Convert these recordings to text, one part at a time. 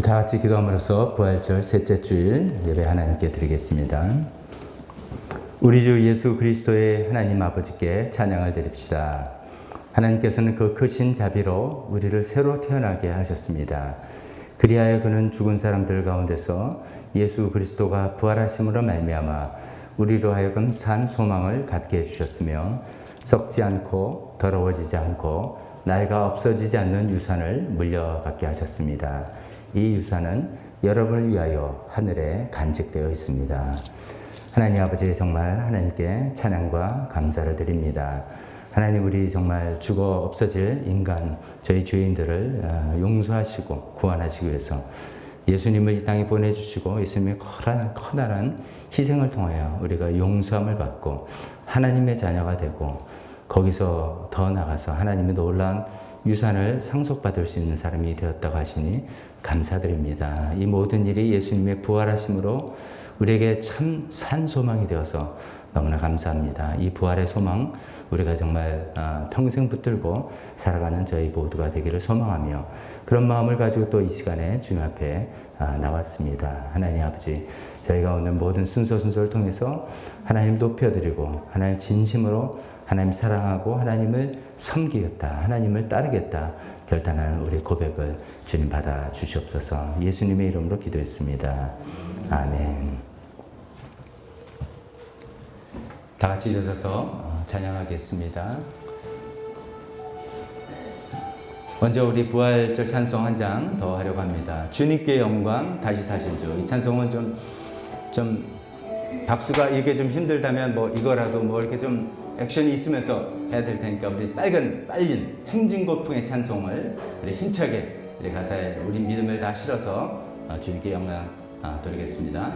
다 같이 기도함으로써 부활절 셋째 주일 예배 하나님께 드리겠습니다. 우리 주 예수 그리스도의 하나님 아버지께 찬양을 드립시다. 하나님께서는 그 크신 자비로 우리를 새로 태어나게 하셨습니다. 그리하여 그는 죽은 사람들 가운데서 예수 그리스도가 부활하심으로 말미암아 우리로 하여금 산 소망을 갖게 해주셨으며 썩지 않고 더러워지지 않고 낡아 없어지지 않는 유산을 물려받게 하셨습니다. 이 유산은 여러분을 위하여 하늘에 간직되어 있습니다. 하나님 아버지, 정말 하나님께 찬양과 감사를 드립니다. 하나님, 우리 정말 죽어 없어질 인간, 저희 죄인들을 용서하시고 구원하시기 위해서 예수님을 이 땅에 보내주시고 예수님의 커다란 희생을 통하여 우리가 용서함을 받고 하나님의 자녀가 되고 거기서 더 나가서 하나님의 놀라운 유산을 상속받을 수 있는 사람이 되었다고 하시니 감사드립니다. 이 모든 일이 예수님의 부활하심으로 우리에게 참 산 소망이 되어서 너무나 감사합니다. 이 부활의 소망 우리가 정말 평생 붙들고 살아가는 저희 모두가 되기를 소망하며 그런 마음을 가지고 또 이 시간에 주님 앞에 나왔습니다. 하나님 아버지, 저희가 오늘 모든 순서를 통해서 하나님 높여드리고 하나님 진심으로 하나님 사랑하고 하나님을 섬기겠다, 하나님을 따르겠다 결단하는 우리 고백을 주님 받아 주시옵소서. 예수님의 이름으로 기도했습니다. 아멘. 다 같이 일어서서 찬양하겠습니다. 먼저 우리 부활절 찬송 한 장 더 하려고 합니다. 주님께 영광 다시 사신 주. 이 찬송은 좀 박수가 이게 좀 힘들다면 뭐 이거라도 뭐 이렇게 좀 액션이 있으면서 해야 될 테니까 우리 빨린 행진고풍의 찬송을 우리 힘차게 우리 가사에 우리 믿음을 다 실어서 주님께 영광 드리겠습니다.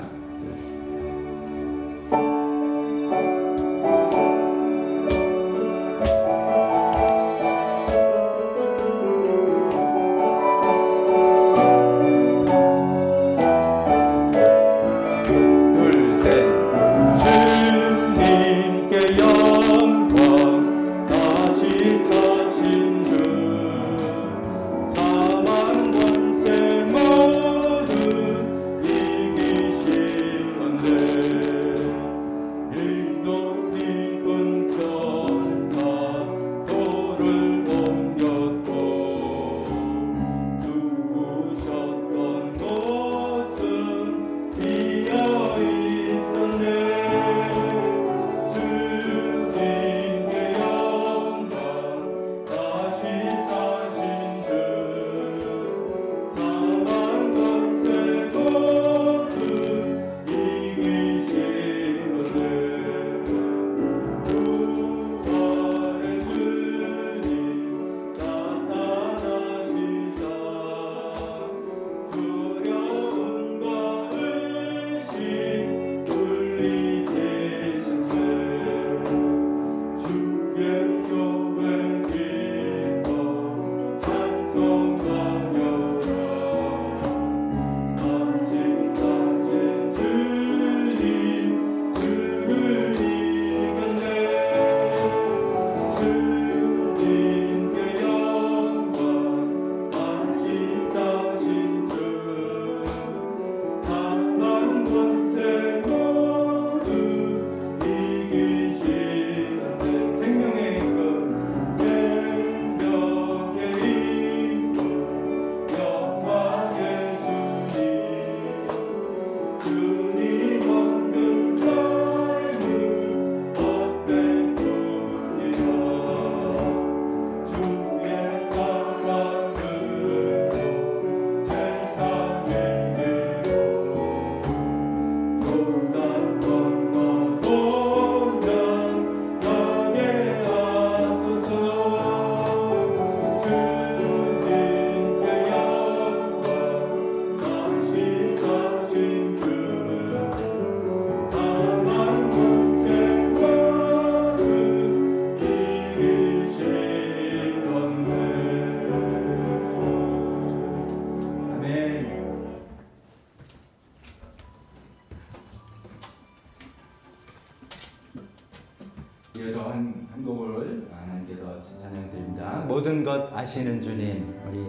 이어서 한 곡을 하나님께 더 찬양드립니다. 모든 것 아시는 주님, 우리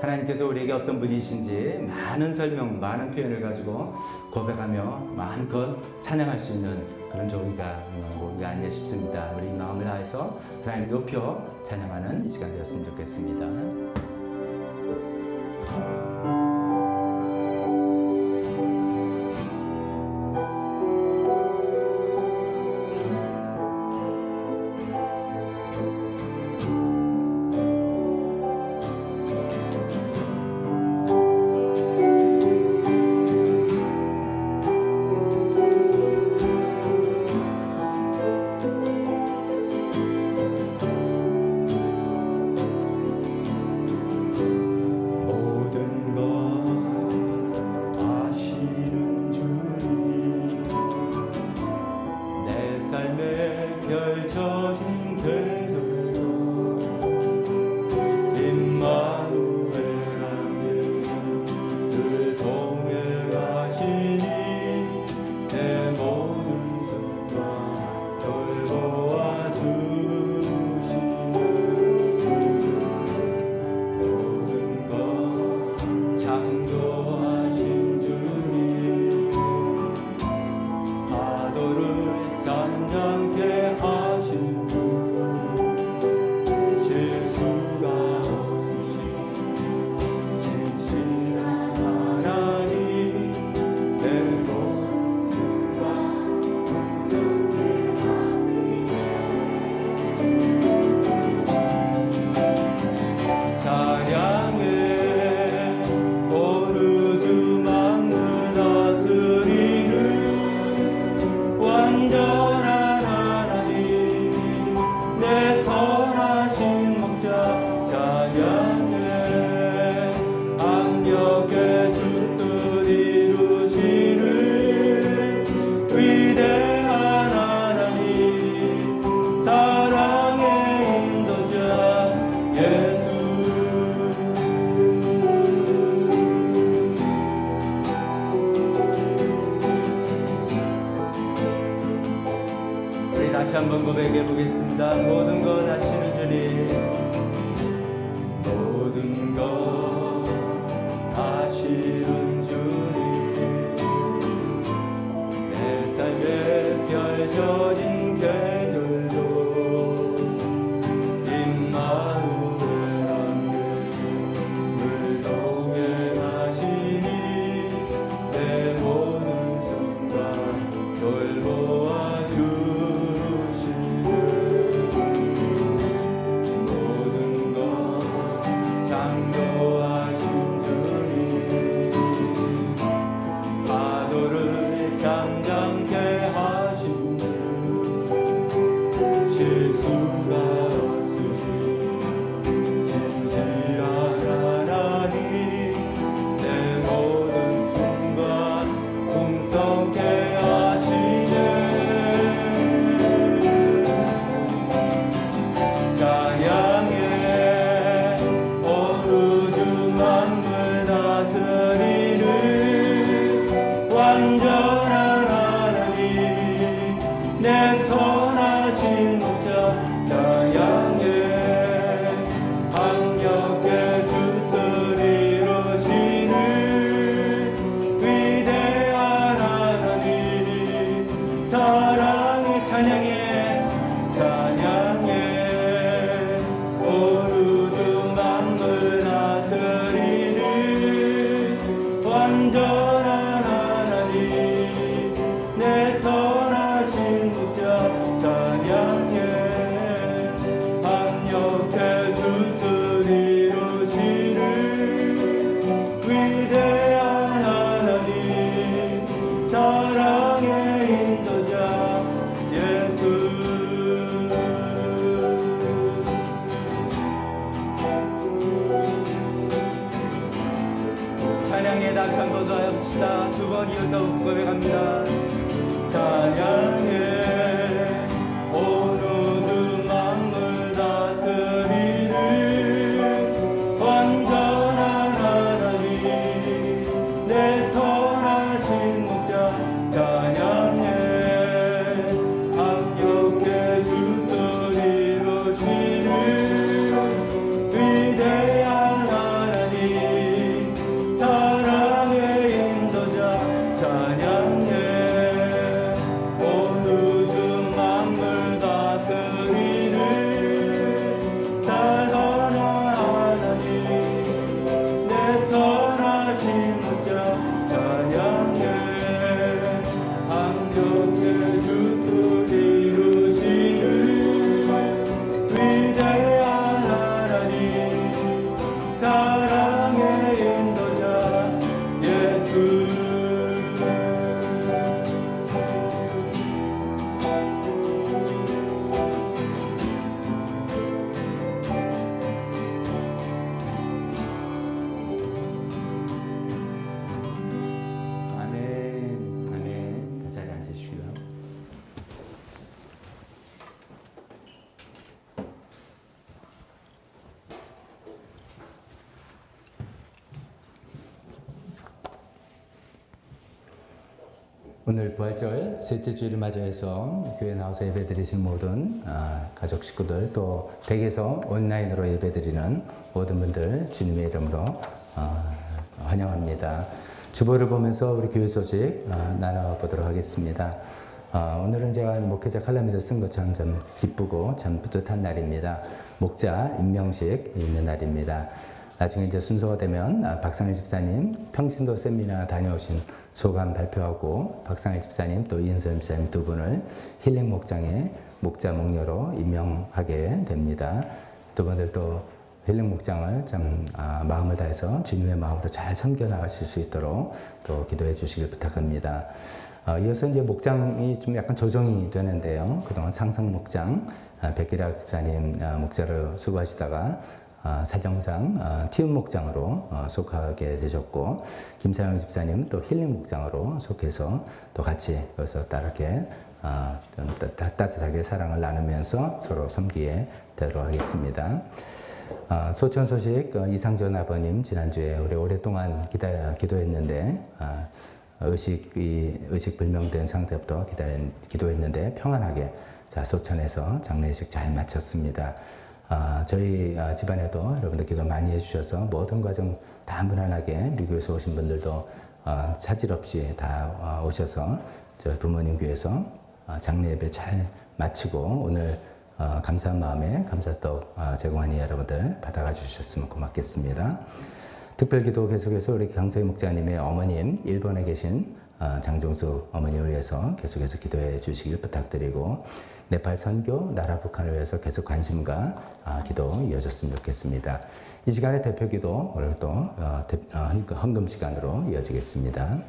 하나님께서 우리에게 어떤 분이신지 많은 설명, 많은 표현을 가지고 고백하며 마음껏 찬양할 수 있는 그런 조기가 아니냐 싶습니다. 우리 마음을 다해서 하나님 높여 찬양하는 이 시간 되었으면 좋겠습니다. 펼쳐진 계절도 임마누엘하게 늘 동행하시니 내 모든 순간 돌보아 주시네. 모든 것 창조하신 주님 파도를 잔잔케 하신 분 실수가 없으신 진실한 하나님 내 모든 순간 풍성케 하시네. 찬양해 온 우주 만물 다스리는 완전한 하나님 내 선하신 목자 찬양해 악력의 주들 이루시는 위대한 하나님 사랑의 인도자 예수. 우리 다시 한번 고백해 보겠습니다. 모든 것 아시는 주님, 모든 것 아시는 주님 내 삶에 펼쳐진 계절도 임마누엘 함께 늘 동행하시니 내 모든 순간 돌보아 주시네. 모든 것 창조하신 주님 파도를 잠잠케 하신 분 실수가 없으신 진실한 하나님 내 모든 순간 풍성케 하시네. 찬양해 온 우주 만물 다스리는 완전한 하나님 내 선하신 목자 찬양해 강력의 주들 이루시는 위대한 하나님 사랑의 찬양해 찬양해 온 우주 만물 다스리는 완전한 하나님 내 선하신 목자 찬양해 강력의 주들 이루시는 위대한 하나님 사랑의 인도자 예수. 찬양에 다시 한번 더 해봅시다. 두 번 이어서 고백합니다. 찬양해 온 우주 만물 다스리는 완전한 하나님 내 선하신 목자 찬양해 강력의 주들 이루시는 위대한 하나님 오늘 부활절 셋째 주일을 맞이해서 교회 나와서 예배드리신 모든 가족 식구들 또 댁에서 온라인으로 예배드리는 모든 분들 주님의 이름으로 환영합니다. 주보를 보면서 우리 교회 소식 나눠보도록 하겠습니다. 오늘은 제가 목회자 칼럼에서 쓴 것처럼 좀 기쁘고 참 뿌듯한 날입니다. 목자 임명식 있는 날입니다. 나중에 이제 순서가 되면 박상일 집사님 평신도 세미나 다녀오신 소감 발표하고 박상일 집사님 또 이은설 집사님 두 분을 힐링 목장의 목자 목녀로 임명하게 됩니다. 두 분들 또 힐링 목장을 참 마음을 다해서 주님의 마음으로 잘 섬겨 나가실 수 있도록 또 기도해 주시길 부탁합니다. 이어서 이제 목장이 좀 약간 조정이 되는데요. 그동안 상상 목장 백기락 집사님 목자로 수고하시다가 사정상 티움 목장으로 속하게 되셨고 김사영 집사님 또 힐링 목장으로 속해서 또 같이 여기서 따르게 따뜻하게 사랑을 나누면서 서로 섬기게 되도록 하겠습니다. 소천 소식 이상전 아버님 지난주에 우리 오랫동안 기도했는데 의식 불명된 상태부터 기도했는데 평안하게 소천에서 장례식 잘 마쳤습니다. 저희 집안에도 여러분들 기도 많이 해주셔서 모든 과정 다 무난하게 미국에서 오신 분들도 차질 없이 다 오셔서 저희 부모님 교회에서 장례 예배 잘 마치고 오늘 감사한 마음에 감사떡 제공하니 여러분들 받아가 주셨으면 고맙겠습니다. 특별기도 계속해서 우리 강서희 목자님의 어머님 일본에 계신 장종수 어머님을 위해서 계속해서 기도해 주시길 부탁드리고 네팔 선교, 나라 북한을 위해서 계속 관심과 기도 이어졌으면 좋겠습니다. 이 시간에 대표기도 오늘 또 헌금 시간으로 이어지겠습니다.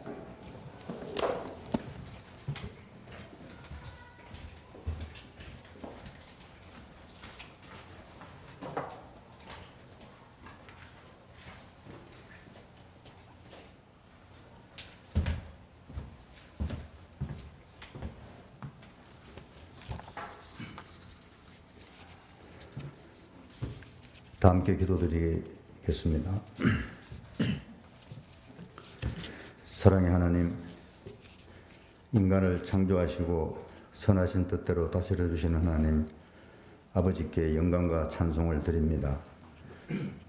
다 함께 기도드리겠습니다. 사랑의 하나님, 인간을 창조하시고 선하신 뜻대로 다스려 주시는 하나님, 아버지께 영광과 찬송을 드립니다.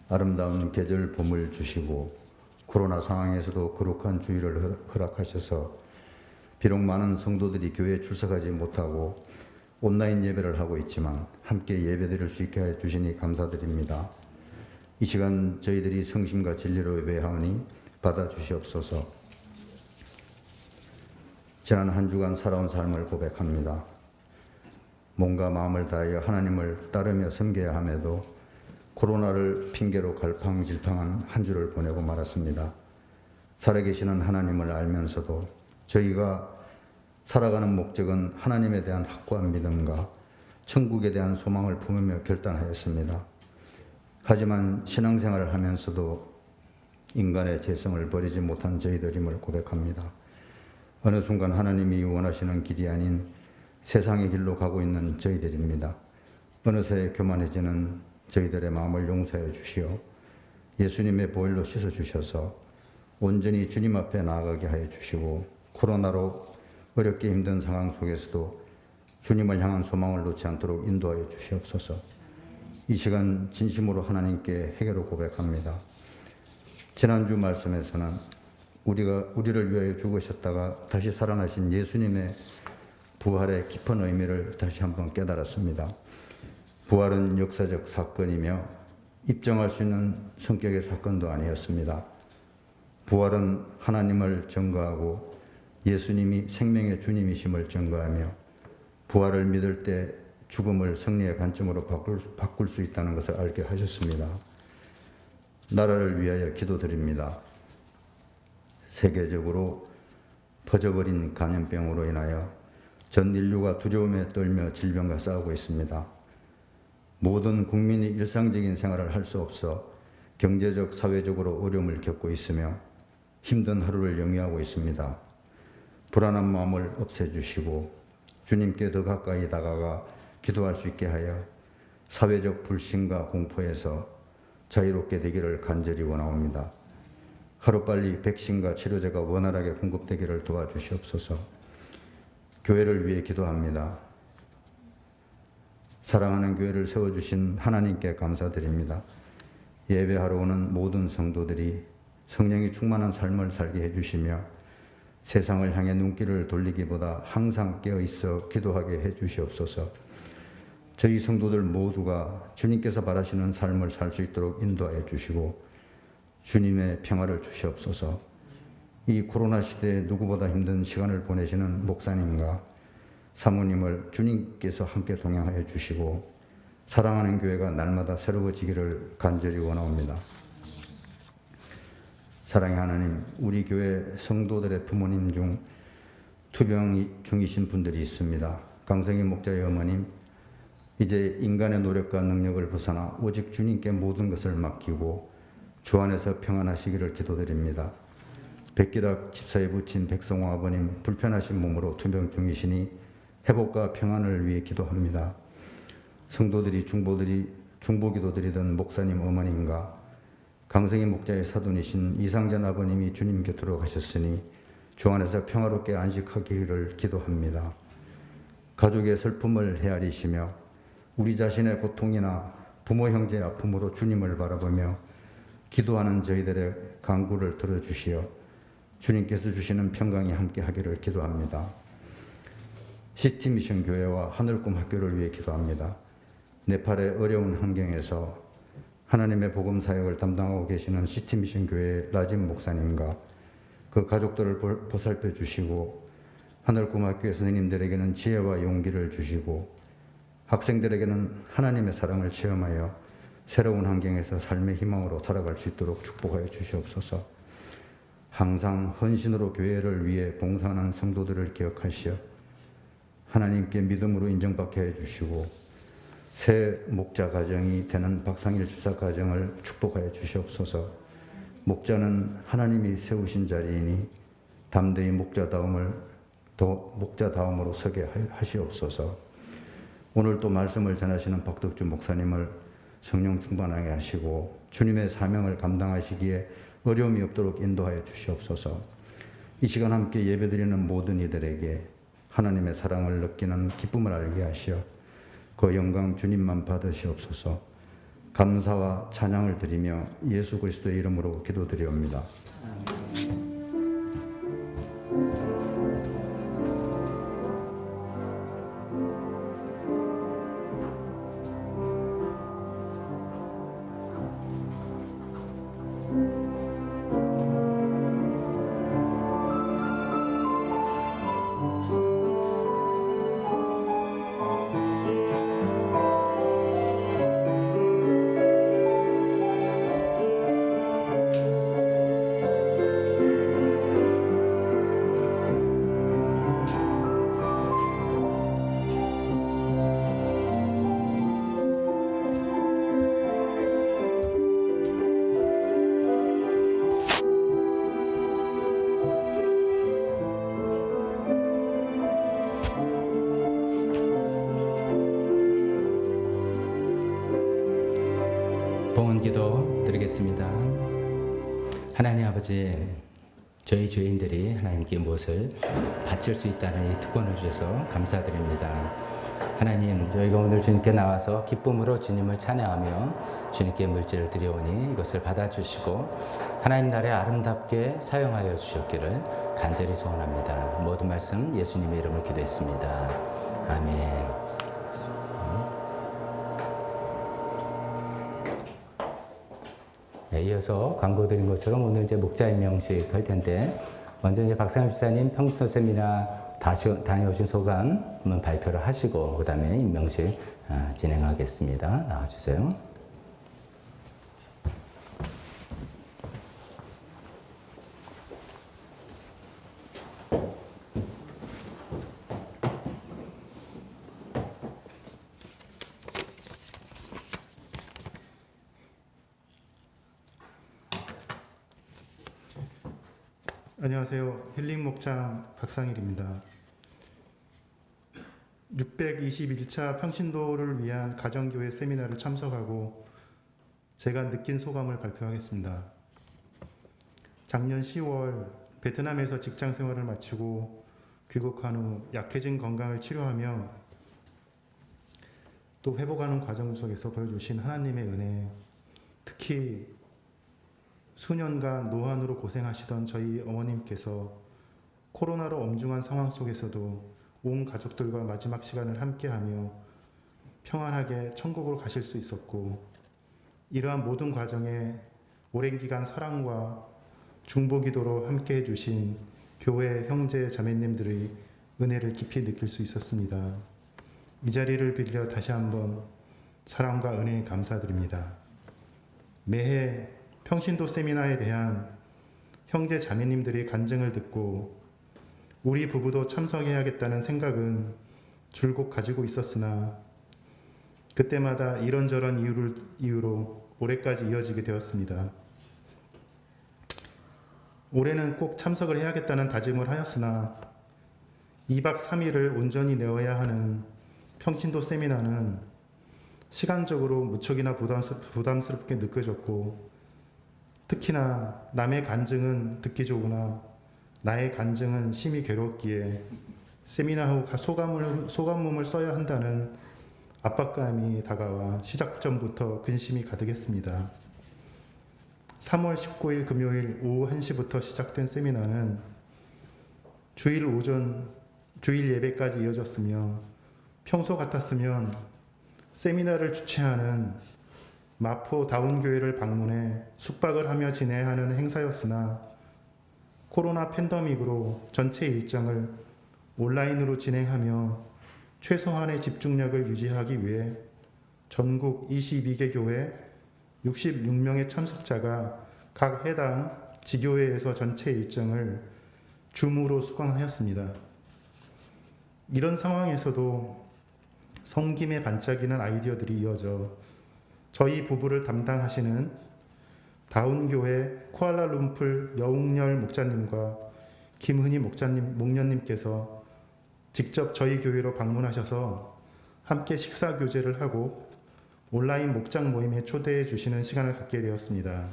아름다운 계절 봄을 주시고 코로나 상황에서도 거룩한 주일을 허락하셔서 비록 많은 성도들이 교회에 출석하지 못하고 온라인 예배를 하고 있지만 함께 예배드릴 수 있게 해 주시니 감사드립니다. 이 시간 저희들이 성심과 진리로 예배하오니 받아주시옵소서. 지난 한 주간 살아온 삶을 고백합니다. 몸과 마음을 다하여 하나님을 따르며 섬겨야 함에도 코로나를 핑계로 갈팡질팡한 한 주를 보내고 말았습니다. 살아계시는 하나님을 알면서도 저희가 살아가는 목적은 하나님에 대한 확고한 믿음과 천국에 대한 소망을 품으며 결단하였습니다. 하지만 신앙생활을 하면서도 인간의 죄성을 버리지 못한 저희들임을 고백합니다. 어느 순간 하나님이 원하시는 길이 아닌 세상의 길로 가고 있는 저희들입니다. 어느새 교만해지는 저희들의 마음을 용서해 주시어 예수님의 보혈로 씻어 주셔서 온전히 주님 앞에 나아가게 하여 주시고 코로나로 어렵게 힘든 상황 속에서도 주님을 향한 소망을 놓지 않도록 인도하여 주시옵소서. 이 시간 진심으로 하나님께 회개로 고백합니다. 지난주 말씀에서는 우리를 위하여 죽으셨다가 다시 살아나신 예수님의 부활의 깊은 의미를 다시 한번 깨달았습니다. 부활은 역사적 사건이며 입증할 수 있는 성격의 사건도 아니었습니다. 부활은 하나님을 증거하고 예수님이 생명의 주님이심을 증거하며 부활을 믿을 때 죽음을 승리의 관점으로 바꿀 수 있다는 것을 알게 하셨습니다. 나라를 위하여 기도드립니다. 세계적으로 퍼져버린 감염병으로 인하여 전 인류가 두려움에 떨며 질병과 싸우고 있습니다. 모든 국민이 일상적인 생활을 할 수 없어 경제적, 사회적으로 어려움을 겪고 있으며 힘든 하루를 영위하고 있습니다. 불안한 마음을 없애주시고 주님께 더 가까이 다가가 기도할 수 있게 하여 사회적 불신과 공포에서 자유롭게 되기를 간절히 원하옵니다. 하루빨리 백신과 치료제가 원활하게 공급되기를 도와주시옵소서. 교회를 위해 기도합니다. 사랑하는 교회를 세워주신 하나님께 감사드립니다. 예배하러 오는 모든 성도들이 성령이 충만한 삶을 살게 해주시며 세상을 향해 눈길을 돌리기보다 항상 깨어있어 기도하게 해주시옵소서. 저희 성도들 모두가 주님께서 바라시는 삶을 살 수 있도록 인도하여 주시고 주님의 평화를 주시옵소서. 이 코로나 시대에 누구보다 힘든 시간을 보내시는 목사님과 사모님을 주님께서 함께 동행하여 주시고 사랑하는 교회가 날마다 새로워지기를 간절히 원하옵니다. 사랑의 하나님, 우리 교회 성도들의 부모님 중 투병 중이신 분들이 있습니다. 강성희 목자의 어머님, 이제 인간의 노력과 능력을 벗어나 오직 주님께 모든 것을 맡기고 주 안에서 평안하시기를 기도드립니다. 백기락 집사에 붙인 백성호 아버님, 불편하신 몸으로 투병 중이시니 회복과 평안을 위해 기도합니다. 성도들이 중보기도 드리던 목사님 어머님과 강성희 목자의 사돈이신 이상전 아버님이 주님 곁으로 가셨으니 주 안에서 평화롭게 안식하기를 기도합니다. 가족의 슬픔을 헤아리시며 우리 자신의 고통이나 부모 형제의 아픔으로 주님을 바라보며 기도하는 저희들의 간구를 들어주시어 주님께서 주시는 평강이 함께하기를 기도합니다. 시티미션 교회와 하늘꿈 학교를 위해 기도합니다. 네팔의 어려운 환경에서 하나님의 복음 사역을 담당하고 계시는 시티미션 교회의 라짐 목사님과 그 가족들을 보살펴 주시고 하늘꿈 학교의 선생님들에게는 지혜와 용기를 주시고 학생들에게는 하나님의 사랑을 체험하여 새로운 환경에서 삶의 희망으로 살아갈 수 있도록 축복하여 주시옵소서. 항상 헌신으로 교회를 위해 봉사하는 성도들을 기억하시어 하나님께 믿음으로 인정받게 해주시고 새 목자 가정이 되는 박상일 집사 가정을 축복하여 주시옵소서. 목자는 하나님이 세우신 자리이니 담대히 목자다움으로 서게 하시옵소서. 오늘 또 말씀을 전하시는 박덕주 목사님을 성령 충만하게 하시고 주님의 사명을 감당하시기에 어려움이 없도록 인도하여 주시옵소서. 이 시간 함께 예배드리는 모든 이들에게 하나님의 사랑을 느끼는 기쁨을 알게 하시어 그 영광 주님만 받으시옵소서. 감사와 찬양을 드리며 예수 그리스도의 이름으로 기도드리옵니다. 봉헌 기도 드리겠습니다. 하나님 아버지, 저희 죄인들이 하나님께 무엇을 바칠 수 있다는 이 특권을 주셔서 감사드립니다. 하나님, 저희가 오늘 주님께 나와서 기쁨으로 주님을 찬양하며 주님께 물질을 드려오니 이것을 받아주시고 하나님 나라에 아름답게 사용하여 주셨기를 간절히 소원합니다. 모든 말씀 예수님의 이름으로 기도했습니다. 아멘. 네, 이어서 광고 드린 것처럼 오늘 이제 목자 임명식 할 텐데 먼저 이제 박상엽 집사님 평소 세미나 다녀오신 소감 한번 발표를 하시고 그다음에 임명식 진행하겠습니다. 나와주세요. 안녕하세요. 힐링 목장 박상일입니다. 621차 평신도를 위한 가정교회 세미나를 참석하고 제가 느낀 소감을 발표하겠습니다. 작년 10월 베트남에서 직장 생활을 마치고 귀국한 후 약해진 건강을 치료하며 또 회복하는 과정 속에서 보여주신 하나님의 은혜, 특히 수년간 노안으로 고생하시던 저희 어머님께서 코로나로 엄중한 상황 속에서도 온 가족들과 마지막 시간을 함께하며 평안하게 천국으로 가실 수 있었고, 이러한 모든 과정에 오랜 기간 사랑과 중보기도로 함께해 주신 교회 형제 자매님들의 은혜를 깊이 느낄 수 있었습니다. 이 자리를 빌려 다시 한번 사랑과 은혜에 감사드립니다. 매해 평신도 세미나에 대한 형제 자매님들의 간증을 듣고 우리 부부도 참석해야겠다는 생각은 줄곧 가지고 있었으나 그때마다 이런저런 이유로 올해까지 이어지게 되었습니다. 올해는 꼭 참석을 해야겠다는 다짐을 하였으나 2박 3일을 온전히 내어야 하는 평신도 세미나는 시간적으로 무척이나 부담스럽게 느껴졌고, 특히나 남의 간증은 듣기 좋으나 나의 간증은 심히 괴롭기에 세미나 후 소감문을 써야 한다는 압박감이 다가와 시작 전부터 근심이 가득했습니다. 3월 19일 금요일 오후 1시부터 시작된 세미나는 주일 예배까지 이어졌으며, 평소 같았으면 세미나를 주최하는 마포 다운교회를 방문해 숙박을 하며 진행해야 하는 행사였으나 코로나 팬데믹으로 전체 일정을 온라인으로 진행하며 최소한의 집중력을 유지하기 위해 전국 22개 교회 66명의 참석자가 각 해당 지교회에서 전체 일정을 줌으로 수강하였습니다. 이런 상황에서도 섬김에 반짝이는 아이디어들이 이어져 저희 부부를 담당하시는 다운교회 쿠알라룸푸르 여웅열 목사님과 김은희 목녀님께서 직접 저희 교회로 방문하셔서 함께 식사 교제를 하고 온라인 목장 모임에 초대해 주시는 시간을 갖게 되었습니다.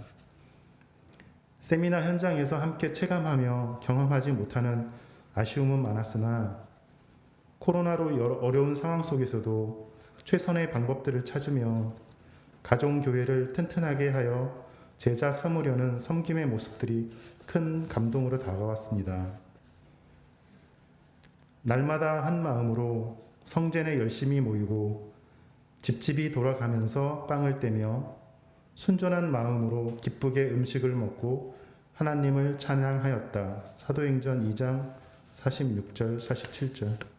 세미나 현장에서 함께 체감하며 경험하지 못하는 아쉬움은 많았으나 코로나로 어려운 상황 속에서도 최선의 방법들을 찾으며 가정교회를 튼튼하게 하여 제자 삼으려는 섬김의 모습들이 큰 감동으로 다가왔습니다. 날마다 한 마음으로 성전에 열심히 모이고 집집이 돌아가면서 빵을 떼며 순전한 마음으로 기쁘게 음식을 먹고 하나님을 찬양하였다. 사도행전 2장 46절 47절.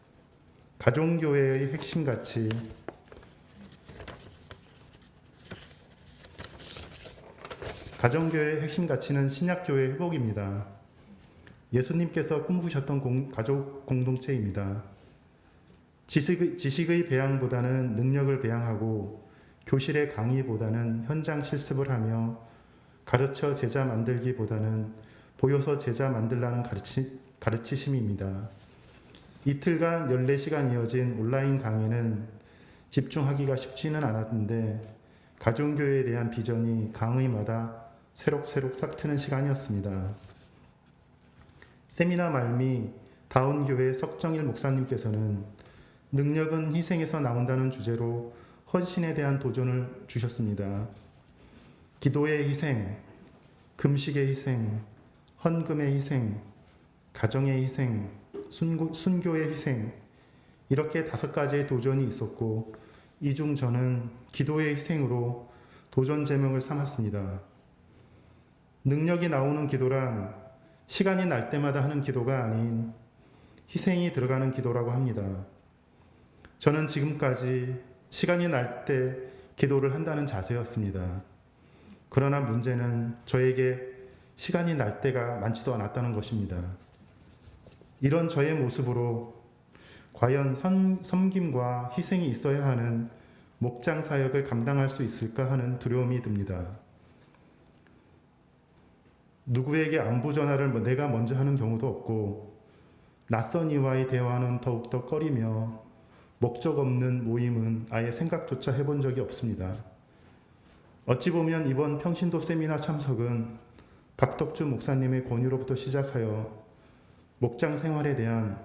가정교회의 핵심가치, 가정교회의 핵심 가치는 신약교회의 회복입니다. 예수님께서 꿈꾸셨던 가족 공동체입니다. 지식의 배양보다는 능력을 배양하고 교실의 강의보다는 현장 실습을 하며 가르쳐 제자 만들기보다는 보여서 제자 만들라는 가르치심입니다. 이틀간 14시간 이어진 온라인 강의는 집중하기가 쉽지는 않았는데 가정교회에 대한 비전이 강의마다 새록새록 싹트는 시간이었습니다. 세미나 말미 다운교회 석정일 목사님께서는 능력은 희생에서 나온다는 주제로 헌신에 대한 도전을 주셨습니다. 기도의 희생, 금식의 희생, 헌금의 희생, 가정의 희생, 순교의 희생, 이렇게 5가지의 도전이 있었고 이 중 저는 기도의 희생으로 도전 제목을 삼았습니다. 능력이 나오는 기도란 시간이 날 때마다 하는 기도가 아닌 희생이 들어가는 기도라고 합니다. 저는 지금까지 시간이 날 때 기도를 한다는 자세였습니다. 그러나 문제는 저에게 시간이 날 때가 많지도 않았다는 것입니다. 이런 저의 모습으로 과연 섬김과 희생이 있어야 하는 목장 사역을 감당할 수 있을까 하는 두려움이 듭니다. 누구에게 안부 전화를 내가 먼저 하는 경우도 없고 낯선 이와의 대화는 더욱더 꺼리며 목적 없는 모임은 아예 생각조차 해본 적이 없습니다. 어찌 보면 이번 평신도 세미나 참석은 박덕주 목사님의 권유로부터 시작하여 목장 생활에 대한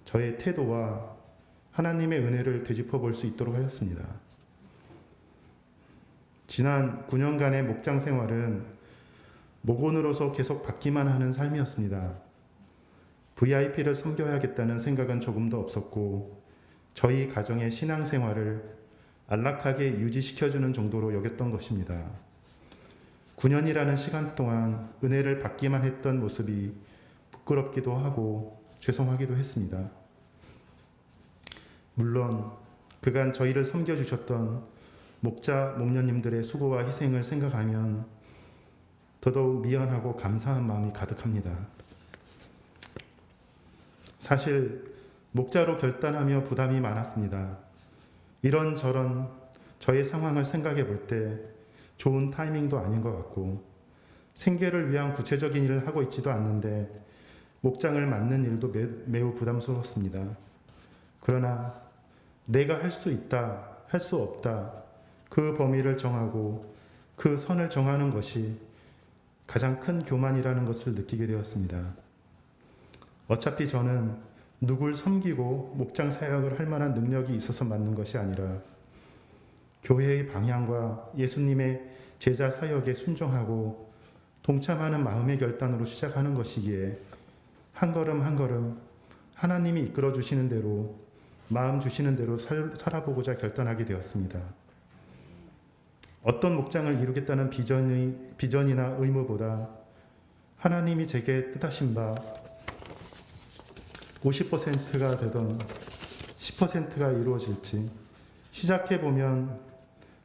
저의 태도와 하나님의 은혜를 되짚어 볼 수 있도록 하였습니다. 지난 9년간의 목장 생활은 목원으로서 계속 받기만 하는 삶이었습니다. VIP를 섬겨야겠다는 생각은 조금도 없었고 저희 가정의 신앙생활을 안락하게 유지시켜주는 정도로 여겼던 것입니다. 9년이라는 시간 동안 은혜를 받기만 했던 모습이 부끄럽기도 하고 죄송하기도 했습니다. 물론 그간 저희를 섬겨주셨던 목자, 목녀님들의 수고와 희생을 생각하면 더더욱 미안하고 감사한 마음이 가득합니다. 사실 목자로 결단하며 부담이 많았습니다. 이런저런 저의 상황을 생각해 볼 때 좋은 타이밍도 아닌 것 같고 생계를 위한 구체적인 일을 하고 있지도 않는데 목장을 맡는 일도 매우 부담스러웠습니다. 그러나 내가 할 수 있다, 할 수 없다, 그 범위를 정하고 그 선을 정하는 것이 가장 큰 교만이라는 것을 느끼게 되었습니다. 어차피 저는 누굴 섬기고 목장 사역을 할 만한 능력이 있어서 맡는 것이 아니라 교회의 방향과 예수님의 제자 사역에 순종하고 동참하는 마음의 결단으로 시작하는 것이기에 한 걸음 한 걸음 하나님이 이끌어 주시는 대로 마음 주시는 대로 살아보고자 결단하게 되었습니다. 어떤 목장을 이루겠다는 비전이나 의무보다 하나님이 제게 뜻하신 바 50%가 되던 10%가 이루어질지 시작해보면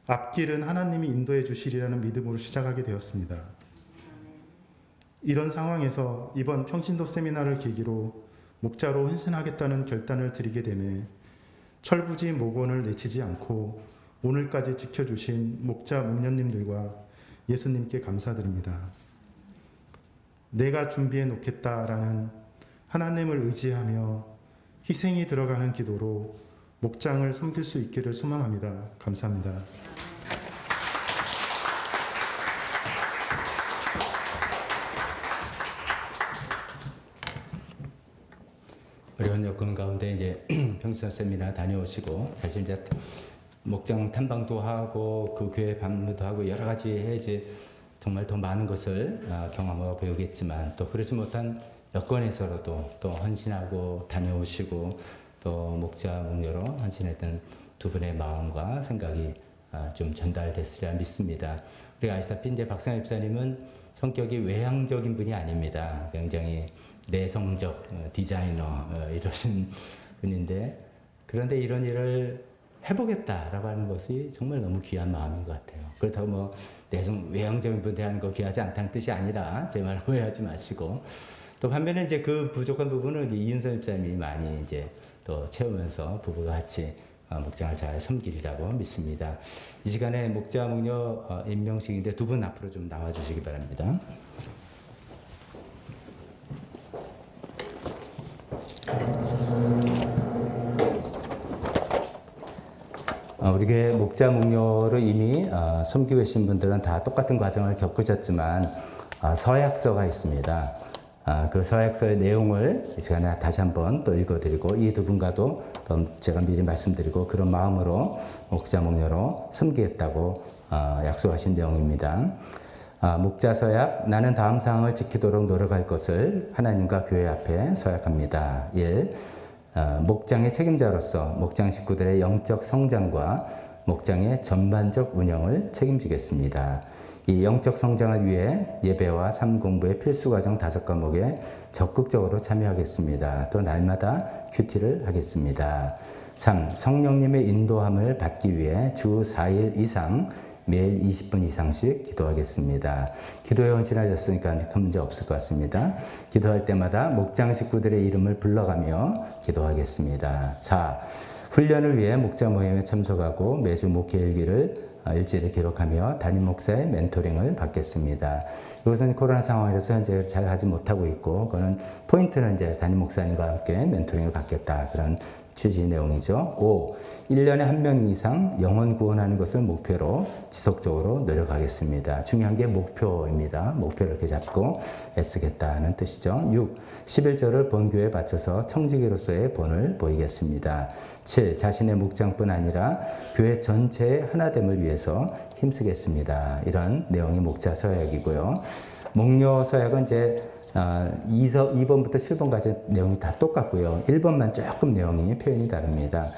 앞길은 하나님이 인도해 주시리라는 믿음으로 시작하게 되었습니다. 이런 상황에서 이번 평신도 세미나를 계기로 목자로 헌신하겠다는 결단을 드리게 되매 철부지 목원을 내치지 않고 오늘까지 지켜주신 목자, 목녀님들과 예수님께 감사드립니다. 내가 준비해 놓겠다라는 하나님을 의지하며 희생이 들어가는 기도로 목장을 섬길 수 있기를 소망합니다. 감사합니다. 어려운 여건 가운데 이제 평신 세미나 다녀오시고 사실 이제 목장 탐방도 하고 그 교회 방문도 하고 여러 가지 해야지 정말 더 많은 것을 경험하고 배우겠지만 또 그러지 못한 여건에서라도 또 헌신하고 다녀오시고 또 목자 목녀로 헌신했던 두 분의 마음과 생각이 좀 전달됐으리라 믿습니다. 우리가 아시다시피 이제 박상엽 집사님은 성격이 외향적인 분이 아닙니다. 굉장히 내성적 디자이너 이러신 분인데 그런데 이런 일을 해보겠다라고 하는 것이 정말 너무 귀한 마음인 것 같아요. 그렇다고 뭐 외향적인 분들 하는 거 귀하지 않다는 뜻이 아니라 제 말 오해하지 마시고 또 반면에 이제 그 부족한 부분은 이은선 집사님이 많이 이제 또 채우면서 부부가 같이 목장을 잘 섬기리라고 믿습니다. 이 시간에 목자 목녀 임명식인데 두 분 앞으로 좀 나와주시기 바랍니다. 우리 교회 목자 목녀로 이미 섬기고 계신 분들은 다 똑같은 과정을 겪으셨지만 서약서가 있습니다. 그 서약서의 내용을 이 시간에 다시 한번 또 읽어드리고 이 두 분과도 또 제가 미리 말씀드리고 그런 마음으로 목자 목녀로 섬기겠다고 약속하신 내용입니다. 목자 서약, 나는 다음 사항을 지키도록 노력할 것을 하나님과 교회 앞에 서약합니다. 1. 목장의 책임자로서 목장 식구들의 영적 성장과 목장의 전반적 운영을 책임지겠습니다. 이 영적 성장을 위해 예배와 삶 공부의 필수 과정 5과목에 적극적으로 참여하겠습니다. 또 날마다 큐티를 하겠습니다. 3. 성령님의 인도함을 받기 위해 주 4일 이상 매일 20분 이상씩 기도하겠습니다. 기도에 헌신하셨으니까 큰 문제 없을 것 같습니다. 기도할 때마다 목장 식구들의 이름을 불러가며 기도하겠습니다. 4. 훈련을 위해 목자 모임에 참석하고 매주 목회 일지를 기록하며 담임 목사의 멘토링을 받겠습니다. 이것은 코로나 상황에서 현재 잘 하지 못하고 있고, 그거는 포인트는 이제 담임 목사님과 함께 멘토링을 받겠다 그런 취지의 내용이죠. 5. 1년에 한 명 이상 영혼 구원하는 것을 목표로 지속적으로 노력하겠습니다. 중요한 게 목표입니다. 목표를 이렇게 잡고 애쓰겠다는 뜻이죠. 6. 11조를 본교회에 바쳐서 청지기로서의 본을 보이겠습니다. 7. 자신의 목장뿐 아니라 교회 전체의 하나됨을 위해서 힘쓰겠습니다. 이런 내용이 목자 서약이고요. 목료 서약은 이제 2번부터 7번까지 내용이 다 똑같고요. 1번만 조금 내용이 표현이 다릅니다.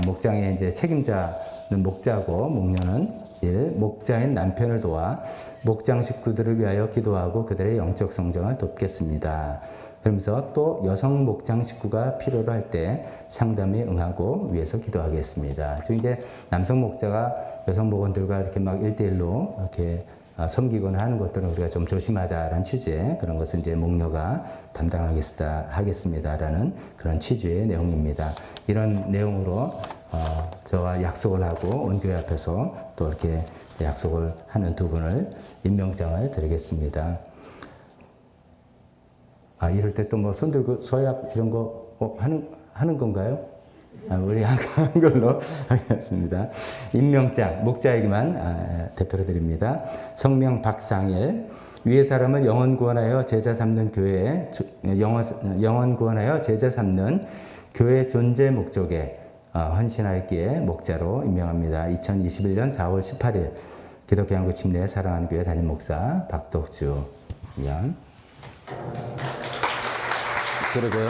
목장의 이제 책임자는 목자고 목료는 1. 목자인 남편을 도와 목장 식구들을 위하여 기도하고 그들의 영적 성장을 돕겠습니다. 그러면서 또 여성 목장 식구가 필요로 할 때 상담에 응하고 위해서 기도하겠습니다. 즉 이제 남성 목자가 여성 목원들과 이렇게 막 1대1로 이렇게 섬기거나 하는 것들은 우리가 좀 조심하자라는 취지의 그런 것을 이제 목료가 담당하겠습니다라는 그런 취지의 내용입니다. 이런 내용으로 저와 약속을 하고 온교회 앞에서 또 이렇게 약속을 하는 두 분을 임명장을 드리겠습니다. 이럴 때 또 뭐 손 들고 서약 이런 거 하는 건가요? 우리 한 걸로 하겠습니다. 임명장, 목자에게만 대표로 드립니다. 성명 박상일. 위의 사람은 영혼 구원하여 제자 삼는 교회에 영혼 구원하여 제자 삼는 교회 존재 목적에 헌신하였기에 목자로 임명합니다. 2021년 4월 18일 기독교 한국 침례 사랑하는 교회 담임 목사 박덕주 위원. 그리고요.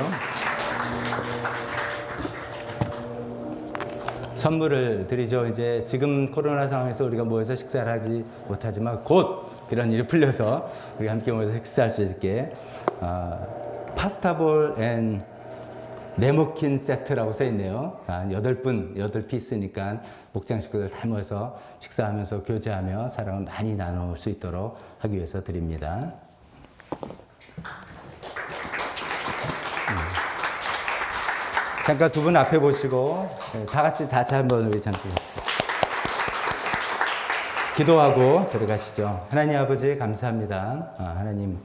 선물을 드리죠. 이제 지금 코로나 상황에서 우리가 모여서 식사를 하지 못하지만 곧 그런 일이 풀려서 우리 함께 모여서 식사할 수 있게 파스타볼 앤 네모킨 세트라고 써 있네요. 8피스니까 목장 식구들 다 모여서 식사하면서 교제하며 사랑을 많이 나눌 수 있도록 하기 위해서 드립니다. 잠깐 두 분 앞에 보시고 다 같이 한번 우리 잠시 기도하고 들어가시죠. 하나님 아버지 감사합니다. 하나님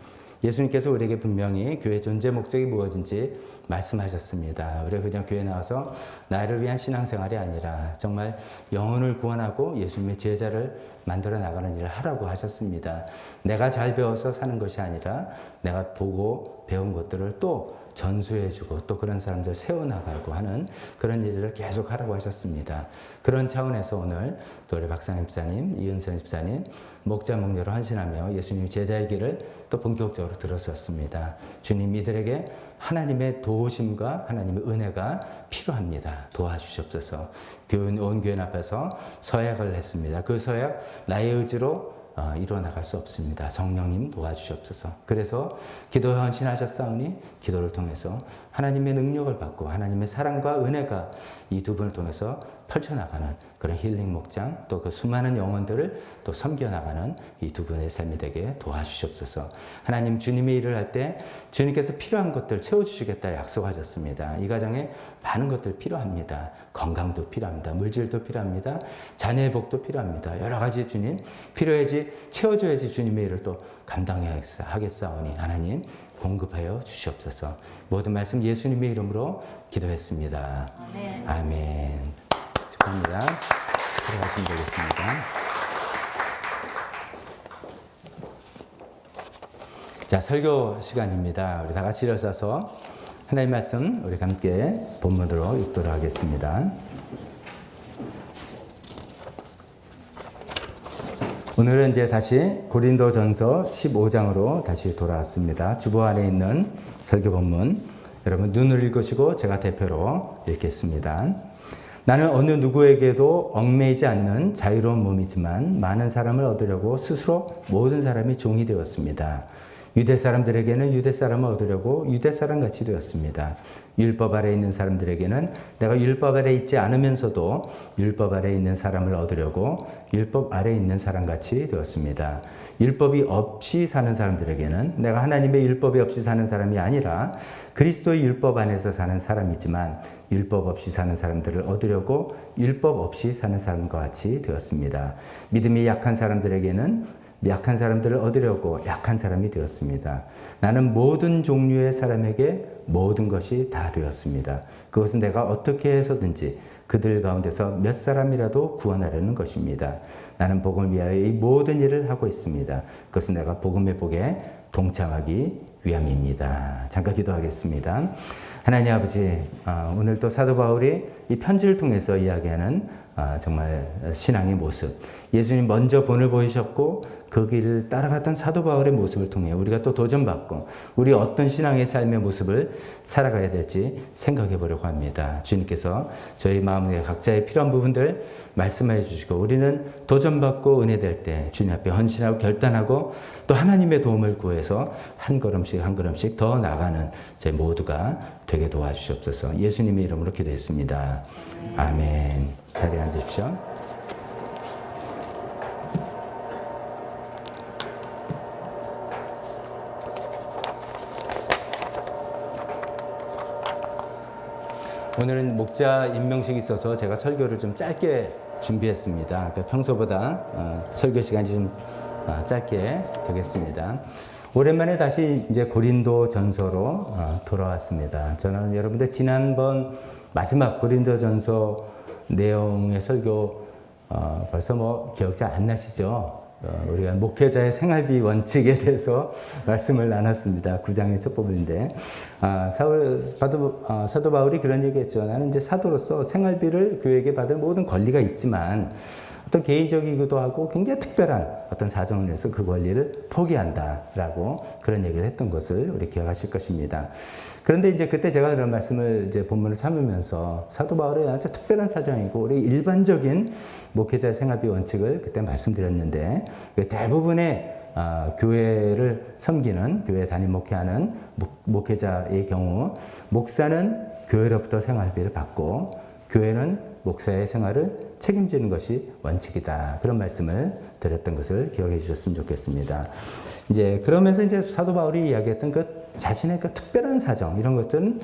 예수님께서 우리에게 분명히 교회 존재 목적이 무엇인지 말씀하셨습니다. 우리가 그냥 교회 나와서 나를 위한 신앙생활이 아니라 정말 영혼을 구원하고 예수님의 제자를 만들어 나가는 일을 하라고 하셨습니다. 내가 잘 배워서 사는 것이 아니라 내가 보고 배운 것들을 또 전수해주고 또 그런 사람들 세워나가고 하는 그런 일을 계속 하라고 하셨습니다. 그런 차원에서 오늘 또 우리 박상임 집사님, 이은선 집사님 목자 목료로 헌신하며 예수님 제자의 길을 또 본격적으로 들어섰습니다. 주님 이들에게 하나님의 도우심과 하나님의 은혜가 필요합니다. 도와주시옵소서. 온 교회 앞에서 서약을 했습니다. 그 서약 나의 의지로 이루어 나갈 수 없습니다. 성령님 도와주시옵소서. 그래서 기도에 헌신하셨사오니 기도를 통해서 하나님의 능력을 받고 하나님의 사랑과 은혜가 이 두 분을 통해서 펼쳐나가는 그런 힐링 목장 또 그 수많은 영혼들을 또 섬겨나가는 이 두 분의 삶이 되게 도와주시옵소서. 하나님 주님의 일을 할 때 주님께서 필요한 것들 채워주시겠다 약속하셨습니다. 이 가정에 많은 것들 필요합니다. 건강도 필요합니다. 물질도 필요합니다. 자녀의 복도 필요합니다. 여러 가지 주님 필요해지 채워줘야지 주님의 일을 또 감당하겠사오니 하나님 공급하여 주시옵소서. 모든 말씀 예수님의 이름으로 기도했습니다. 아멘. 아멘. 축하합니다. 들어가시면 되겠습니다. 자, 설교 시간입니다. 우리 다 같이 일어서서 하나님 말씀 우리 함께 본문으로 읽도록 하겠습니다. 오늘은 이제 다시 고린도전서 15장으로 다시 돌아왔습니다. 주보 안에 있는 설교 본문 여러분 눈을 읽으시고 제가 대표로 읽겠습니다. 나는 어느 누구에게도 얽매이지 않는 자유로운 몸이지만 많은 사람을 얻으려고 스스로 모든 사람이 종이 되었습니다. 유대 사람들에게는 유대 사람을 얻으려고 유대 사람같이 되었습니다. 율법 아래 있는 사람들에게는 내가 율법 아래 있지 않으면서도 율법 아래 있는 사람을 얻으려고 율법 아래 있는 사람같이 되었습니다. 율법이 없이 사는 사람들에게는 내가 하나님의 율법이 없이 사는 사람이 아니라 그리스도의 율법 안에서 사는 사람이지만 율법 없이 사는 사람들을 얻으려고 율법 없이 사는 사람과 같이 되었습니다. 믿음이 약한 사람들에게는 약한 사람들을 얻으려고 약한 사람이 되었습니다. 나는 모든 종류의 사람에게 모든 것이 다 되었습니다. 그것은 내가 어떻게 해서든지 그들 가운데서 몇 사람이라도 구원하려는 것입니다. 나는 복음을 위하여 이 모든 일을 하고 있습니다. 그것은 내가 복음의 복에 동참하기 위함입니다. 잠깐 기도하겠습니다. 하나님 아버지, 오늘 또 사도 바울이 이 편지를 통해서 이야기하는 정말 신앙의 모습, 예수님 먼저 본을 보이셨고 그 길을 따라갔던 사도 바울의 모습을 통해 우리가 또 도전받고 우리 어떤 신앙의 삶의 모습을 살아가야 될지 생각해 보려고 합니다. 주님께서 저희 마음에 각자의 필요한 부분들 말씀해 주시고 우리는 도전받고 은혜될 때 주님 앞에 헌신하고 결단하고 또 하나님의 도움을 구해서 한 걸음씩 한 걸음씩 더 나가는 저희 모두가 되게 도와주시옵소서. 예수님의 이름으로 기도했습니다. 아멘. 자리에 앉으십시오. 오늘은 목자 임명식이 있어서 제가 설교를 좀 짧게 준비했습니다. 그러니까 평소보다 설교 시간이 좀 짧게 되겠습니다. 오랜만에 다시 이제 고린도 전서로 돌아왔습니다. 저는 여러분들 지난번 마지막 고린도 전서 내용의 설교 벌써 뭐 기억 잘 안 나시죠? 우리가 목회자의 생활비 원칙에 대해서 말씀을 나눴습니다. 9장의 첫 부분인데 사도 바울이 그런 얘기했죠. 나는 이제 사도로서 생활비를 교회에게 받을 모든 권리가 있지만 어떤 개인적이기도 하고 굉장히 특별한 어떤 사정을 위해서 그 권리를 포기한다라고 그런 얘기를 했던 것을 우리 기억하실 것입니다. 그런데 이제 그때 제가 그런 말씀을 이제 본문을 삼으면서 사도 바울의 아주 특별한 사정이고 우리 일반적인 목회자의 생활비 원칙을 그때 말씀드렸는데 대부분의 교회를 섬기는 교회 담임 목회하는 목회자의 경우 목사는 교회로부터 생활비를 받고 교회는 목사의 생활을 책임지는 것이 원칙이다. 그런 말씀을 드렸던 것을 기억해 주셨으면 좋겠습니다. 이제 그러면서 이제 사도 바울이 이야기했던 그 자신의 그 특별한 사정 이런 것들은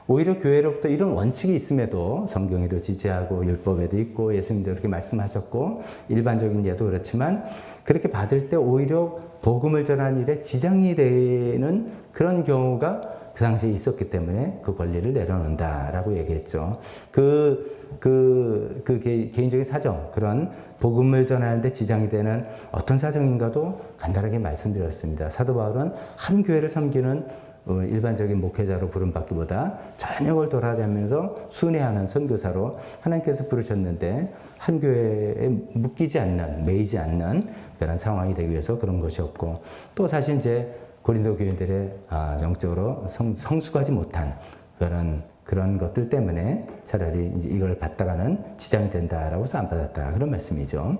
오히려 교회로부터 이런 원칙이 있음에도 성경에도 지지하고 율법에도 있고 예수님도 그렇게 말씀하셨고 일반적인 예도 그렇지만 그렇게 받을 때 오히려 복음을 전하는 일에 지장이 되는 그런 경우가 그 당시에 있었기 때문에 그 권리를 내려놓는다라고 얘기했죠. 개인적인 사정, 그런 복음을 전하는데 지장이 되는 어떤 사정인가도 간단하게 말씀드렸습니다. 사도 바울은 한 교회를 섬기는 일반적인 목회자로 부름받기보다 전역을 돌아다니면서 순회하는 선교사로 하나님께서 부르셨는데 한 교회에 묶이지 않는, 매이지 않는 그런 상황이 되기 위해서 그런 것이었고 또 사실 이제 고린도 교인들의 영적으로 성숙하지 못한 그런 것들 때문에 차라리 이제 이걸 받다가는 지장이 된다라고 해서 안 받았다. 그런 말씀이죠.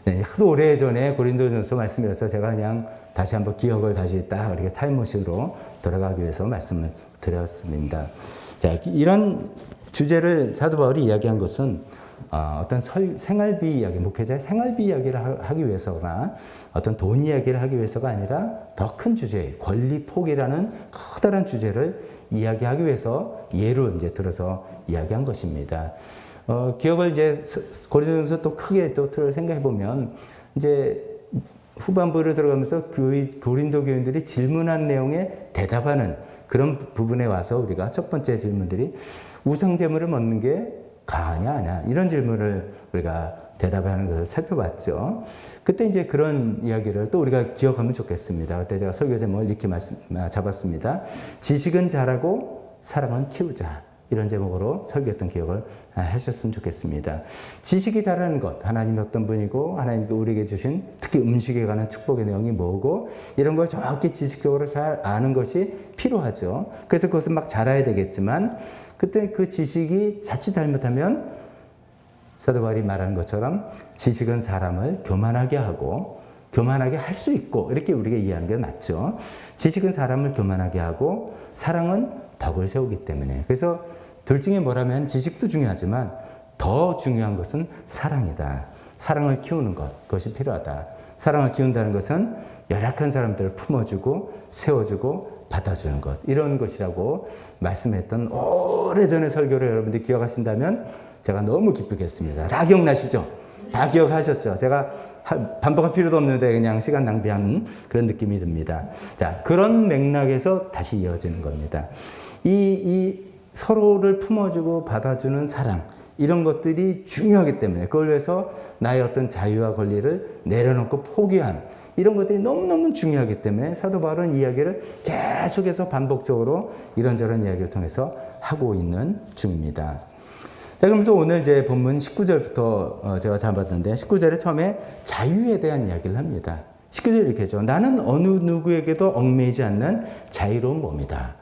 네, 하도 오래전에 고린도전서 말씀이라서 제가 그냥 다시 한번 기억을 다시 딱 이렇게 타임머신으로 돌아가기 위해서 말씀을 드렸습니다. 자, 이런 주제를 사도 바울이 이야기한 것은 어떤 생활비 이야기, 목회자의 생활비 이야기를 하기 위해서나 어떤 돈 이야기를 하기 위해서가 아니라 더 큰 주제, 권리 포기라는 커다란 주제를 이야기하기 위해서 예로 이제 들어서 이야기한 것입니다. 기억을 이제 고린도전서 또 크게 또 생각해 보면 이제 후반부를 들어가면서 고린도 교인들이 질문한 내용에 대답하는 그런 부분에 와서 우리가 첫 번째 질문들이 우상 제물을 먹는 게 가하냐 아냐 이런 질문을 우리가 대답하는 것을 살펴봤죠. 그때 이제 그런 이야기를 또 우리가 기억하면 좋겠습니다. 그때 제가 설교 제목을 이렇게 잡았습니다. 지식은 잘하고 사랑은 키우자. 이런 제목으로 설교했던 기억을 하셨으면 좋겠습니다. 지식이 잘하는 것, 하나님이 어떤 분이고 하나님께 우리에게 주신 특히 음식에 관한 축복의 내용이 뭐고 이런 걸 정확히 지식적으로 잘 아는 것이 필요하죠. 그래서 그것을 막 잘해야 되겠지만 그때 그 지식이 자칫 잘못하면 사도 바울이 말하는 것처럼 지식은 사람을 교만하게 하고 교만하게 할 수 있고 이렇게 우리가 이해하는 게 맞죠. 지식은 사람을 교만하게 하고 사랑은 덕을 세우기 때문에 그래서 둘 중에 뭐라면 지식도 중요하지만 더 중요한 것은 사랑이다. 사랑을 키우는 것, 그것이 필요하다. 사랑을 키운다는 것은 열악한 사람들을 품어주고 세워주고 받아주는 것 이런 것이라고 말씀했던 오래전의 설교를 여러분들이 기억하신다면 제가 너무 기쁘겠습니다. 다 기억나시죠? 다 기억하셨죠? 제가 반복할 필요도 없는데 그냥 시간 낭비한 그런 느낌이 듭니다. 자, 그런 맥락에서 다시 이어지는 겁니다. 이 서로를 품어주고 받아주는 사랑, 이런 것들이 중요하기 때문에 그걸 위해서 나의 어떤 자유와 권리를 내려놓고 포기한 이런 것들이 너무너무 중요하기 때문에 사도 바울은 이야기를 계속해서 반복적으로 이런저런 이야기를 통해서 하고 있는 중입니다. 자, 그러면서 오늘 이제 본문 19절부터 제가 잡았는데 19절에 처음에 자유에 대한 이야기를 합니다. 19절에 이렇게 하죠. 나는 어느 누구에게도 얽매이지 않는 자유로운 몸이다.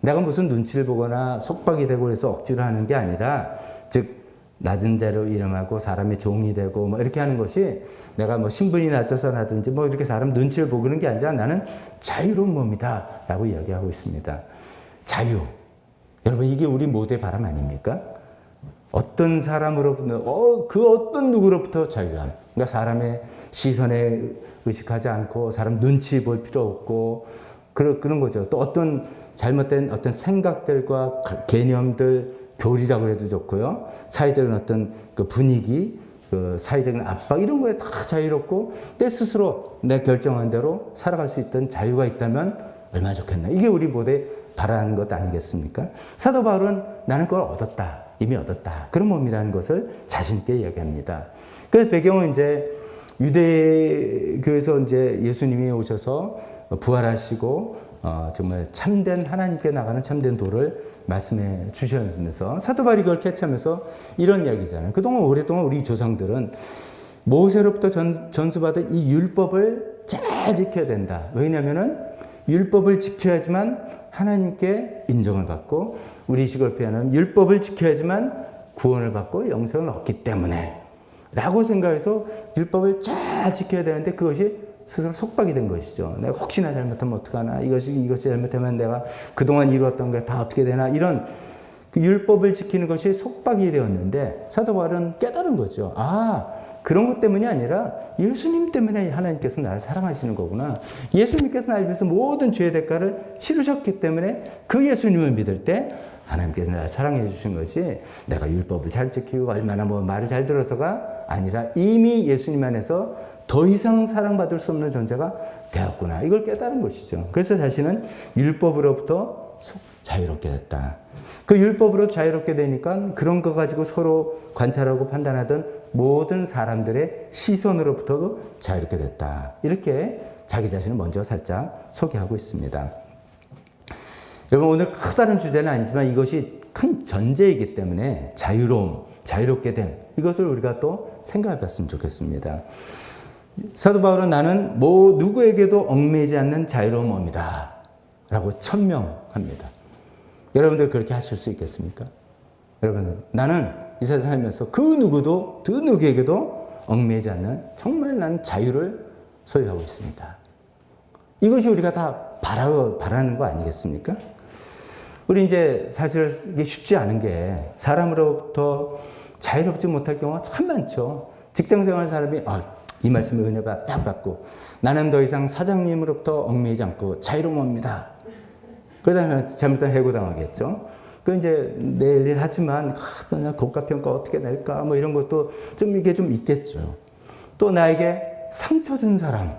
내가 무슨 눈치를 보거나 속박이 되고 그래서 억지로 하는 게 아니라 즉 낮은 자로 이름하고 사람의 종이 되고 뭐 이렇게 하는 것이 내가 뭐 신분이 낮아서라든지 뭐 이렇게 사람 눈치를 보고 그런 게 아니라 나는 자유로운 몸이다 라고 이야기하고 있습니다. 자유. 여러분 이게 우리 모두의 바람 아닙니까? 어떤 사람으로부터 그 어떤 누구로부터 자유함. 그러니까 사람의 시선에 의식하지 않고 사람 눈치 볼 필요 없고 그런 거죠. 또 어떤 잘못된 어떤 생각들과 개념들 교리라고 해도 좋고요. 사회적인 어떤 그 분위기, 그 사회적인 압박 이런 거에 다 자유롭고 내 스스로 내 결정한 대로 살아갈 수 있던 자유가 있다면 얼마나 좋겠나. 이게 우리 모두에 바라는 것 아니겠습니까? 사도 바울은 나는 그걸 얻었다. 이미 얻었다. 그런 몸이라는 것을 자신 있게 이야기합니다. 그 배경은 이제 유대교에서 이제 예수님이 오셔서 부활하시고 정말 참된 하나님께 나가는 참된 도를 말씀해 주시면서 사도 바울이 그걸 캐치하면서 이런 이야기잖아요. 그동안 오랫동안 우리 조상들은 모세로부터 전수받은 이 율법을 잘 지켜야 된다. 왜냐하면은 율법을 지켜야지만 하나님께 인정을 받고 우리식으로 표현하면 율법을 지켜야지만 구원을 받고 영생을 얻기 때문에 라고 생각해서 율법을 잘 지켜야 되는데 그것이 스스로 속박이 된 것이죠. 내가 혹시나 잘못하면 어떡하나, 이것이 잘못하면 내가 그동안 이루었던 게 다 어떻게 되나, 이런 그 율법을 지키는 것이 속박이 되었는데 사도 바울은 깨달은 거죠. 아, 그런 것 때문이 아니라 예수님 때문에 하나님께서 나를 사랑하시는 거구나. 예수님께서 나를 위해서 모든 죄의 대가를 치르셨기 때문에 그 예수님을 믿을 때 하나님께서 나를 사랑해 주신 것이 내가 율법을 잘 지키고 얼마나 뭐 말을 잘 들어서가 아니라 이미 예수님 안에서 더 이상 사랑받을 수 없는 존재가 되었구나. 이걸 깨달은 것이죠. 그래서 자신은 율법으로부터 자유롭게 됐다. 그 율법으로 자유롭게 되니까 그런 거 가지고 서로 관찰하고 판단하던 모든 사람들의 시선으로부터도 자유롭게 됐다. 이렇게 자기 자신을 먼저 살짝 소개하고 있습니다. 여러분 오늘 크다는 주제는 아니지만 이것이 큰 전제이기 때문에 자유로움, 자유롭게 됨 이것을 우리가 또 생각해 봤으면 좋겠습니다. 사도 바울은 나는 뭐 누구에게도 얽매이지 않는 자유로운 몸이다 라고 천명합니다. 여러분들 그렇게 하실 수 있겠습니까? 여러분 나는 이 세상 살면서 그 누구에게도 얽매이지 않는 정말 난 자유를 소유하고 있습니다. 이것이 우리가 다 바라는 거 아니겠습니까? 우리 이제 사실 이게 쉽지 않은 게 사람으로부터 자유롭지 못할 경우가 참 많죠. 직장생활 사람이 이 말씀을 은혜 딱 받고 나는 더 이상 사장님으로부터 얽매이지 않고 자유로운 몸입니다. 그러다 잘못하면 해고당하겠죠. 그 이제 내일 일 하지만 고가평가 어떻게 낼까 뭐 이런 것도 이게 좀 있겠죠. 또 나에게 상처 준 사람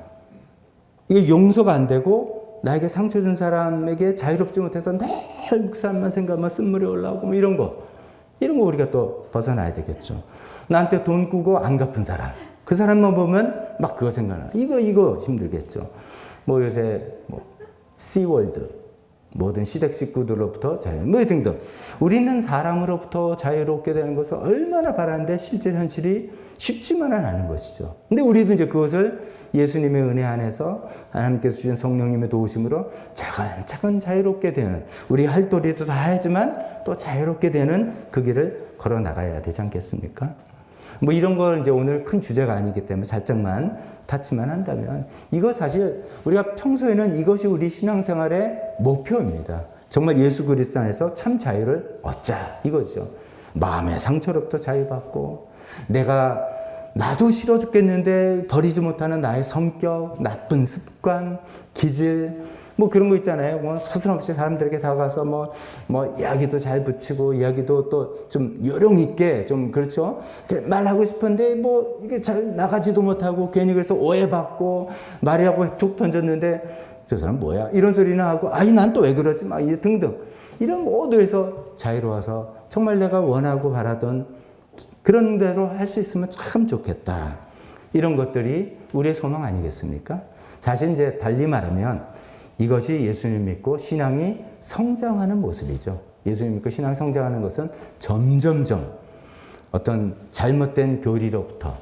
이게 용서가 안 되고 나에게 상처 준 사람에게 자유롭지 못해서 늘 그 사람만 생각하면 쓴물이 올라오고 뭐 이런 거 우리가 또 벗어나야 되겠죠. 나한테 돈 꾸고 안 갚은 사람 그 사람만 보면 막 그거 생각나. 이거 힘들겠죠. 뭐 요새 씨월드 모든 시댁 식구들로부터 자유 뭐 등등. 우리는 사람으로부터 자유롭게 되는 것을 얼마나 바라는데 실제 현실이 쉽지만은 않은 것이죠. 근데 우리도 이제 그것을 예수님의 은혜 안에서 하나님께서 주신 성령님의 도우심으로 차근차근 자유롭게 되는 우리 할 도리도 다 하지만 또 자유롭게 되는 그 길을 걸어 나가야 되지 않겠습니까? 뭐 이런 걸 이제 오늘 큰 주제가 아니기 때문에 살짝만 타치만 한다면 이거 사실 우리가 평소에는 이것이 우리 신앙생활의 목표입니다. 정말 예수 그리스도 안에서 참 자유를 얻자 이거죠. 마음의 상처로부터 자유받고 나도 싫어 죽겠는데 버리지 못하는 나의 성격, 나쁜 습관, 기질 뭐 그런 거 있잖아요. 뭐 서슴없이 사람들에게 다가가서 뭐 이야기도 잘 붙이고 이야기도 또 좀 요령 있게 좀 그렇죠. 말하고 싶은데 뭐 이게 잘 나가지도 못하고 괜히 그래서 오해받고 말이라고 툭 던졌는데 저 사람 뭐야? 이런 소리나 하고 아이 난 또 왜 그러지? 막 이제 등등 이런 모두에서 자유로워서 정말 내가 원하고 바라던 그런 대로 할 수 있으면 참 좋겠다. 이런 것들이 우리의 소망 아니겠습니까? 사실 이제 달리 말하면 이것이 예수님 믿고 신앙이 성장하는 모습이죠. 예수님 믿고 신앙이 성장하는 것은 점점점 어떤 잘못된 교리로부터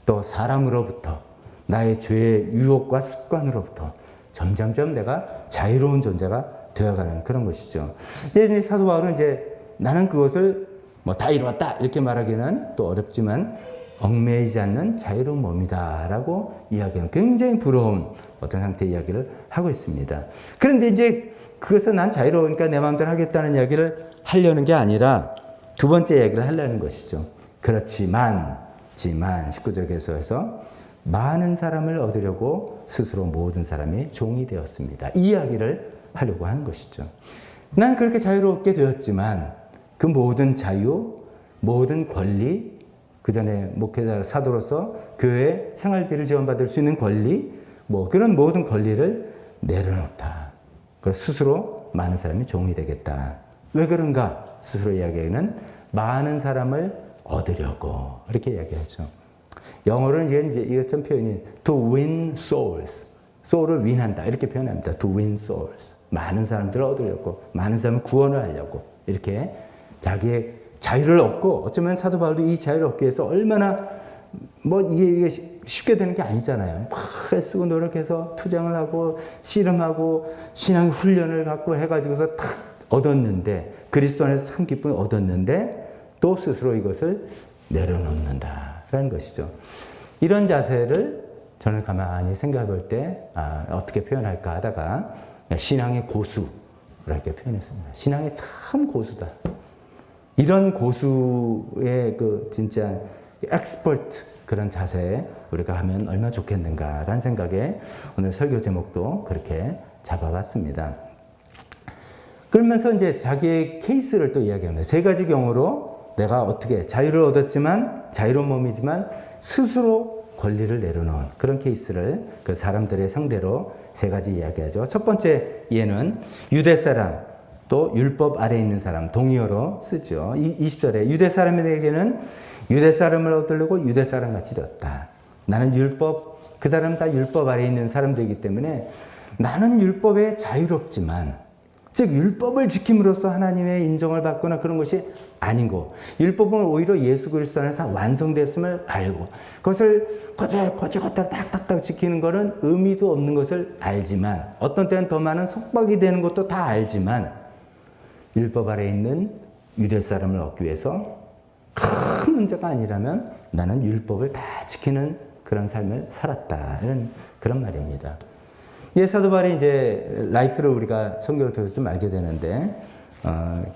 또 사람으로부터 나의 죄의 유혹과 습관으로부터 점점점 내가 자유로운 존재가 되어가는 그런 것이죠. 근데 사도 바울은 이제 나는 그것을 뭐 다 이루었다 이렇게 말하기는 또 어렵지만 얽매이지 않는 자유로운 몸이다라고 이야기하는 굉장히 부러운 어떤 상태의 이야기를 하고 있습니다. 그런데 이제 그것은 난 자유로우니까 내 마음대로 하겠다는 이야기를 하려는 게 아니라 두 번째 이야기를 하려는 것이죠. 그렇지만 19절 계속해서 많은 사람을 얻으려고 스스로 모든 사람이 종이 되었습니다. 이 이야기를 하려고 하는 것이죠. 난 그렇게 자유롭게 되었지만 그 모든 자유, 모든 권리, 그 전에 목회자 사도로서 교회 생활비를 지원받을 수 있는 권리, 뭐 그런 모든 권리를 내려놓다. 그래서 스스로 많은 사람이 종이 되겠다. 왜 그런가? 스스로 이야기하기는 많은 사람을 얻으려고 이렇게 이야기하죠. 영어로는 이제 이것처럼 표현이 to win souls, soul을 윈한다 이렇게 표현합니다. to win souls, 많은 사람들을 얻으려고, 많은 사람을 구원을 하려고 이렇게 자기의 자유를 얻고 어쩌면 사도 바울도 이 자유를 얻기 위해서 얼마나 뭐 이게 쉽게 되는 게 아니잖아요. 막 애쓰고 노력해서 투쟁을 하고 씨름하고 신앙 훈련을 갖고 해가지고서 탁 얻었는데 그리스도 안에서 참 기쁨을 얻었는데 또 스스로 이것을 내려놓는다라는 것이죠. 이런 자세를 저는 가만히 생각해 볼 때 어떻게 표현할까 하다가 신앙의 고수 이렇게 표현했습니다. 신앙의 참 고수다. 이런 고수의 그 진짜 엑스퍼트 그런 자세에 우리가 하면 얼마나 좋겠는가라는 생각에 오늘 설교 제목도 그렇게 잡아봤습니다. 그러면서 이제 자기의 케이스를 또 이야기합니다. 세 가지 경우로 내가 어떻게 자유를 얻었지만 자유로운 몸이지만 스스로 권리를 내려놓은 그런 케이스를 그 사람들의 상대로 세 가지 이야기하죠. 첫 번째 예는 유대 사람 또 율법 아래에 있는 사람 동의어로 쓰죠. 20절에 유대 사람에게는 유대 사람을 얻으려고 유대 사람 같이 되었다. 나는 율법, 그 사람 다 율법 아래에 있는 사람들이기 때문에 나는 율법에 자유롭지만 즉 율법을 지킴으로써 하나님의 인정을 받거나 그런 것이 아니고 율법은 오히려 예수 그리스도 안에서 완성됐음을 알고 그것을 거칠거칠 딱딱딱 지키는 것은 의미도 없는 것을 알지만 어떤 때는 더 많은 속박이 되는 것도 다 알지만 율법 아래에 있는 유대 사람을 얻기 위해서 큰 문제가 아니라면 나는 율법을 다 지키는 그런 삶을 살았다. 이런 그런 말입니다. 사도 바울이 이제 라이프를 우리가 성경을 통해서 좀 알게 되는데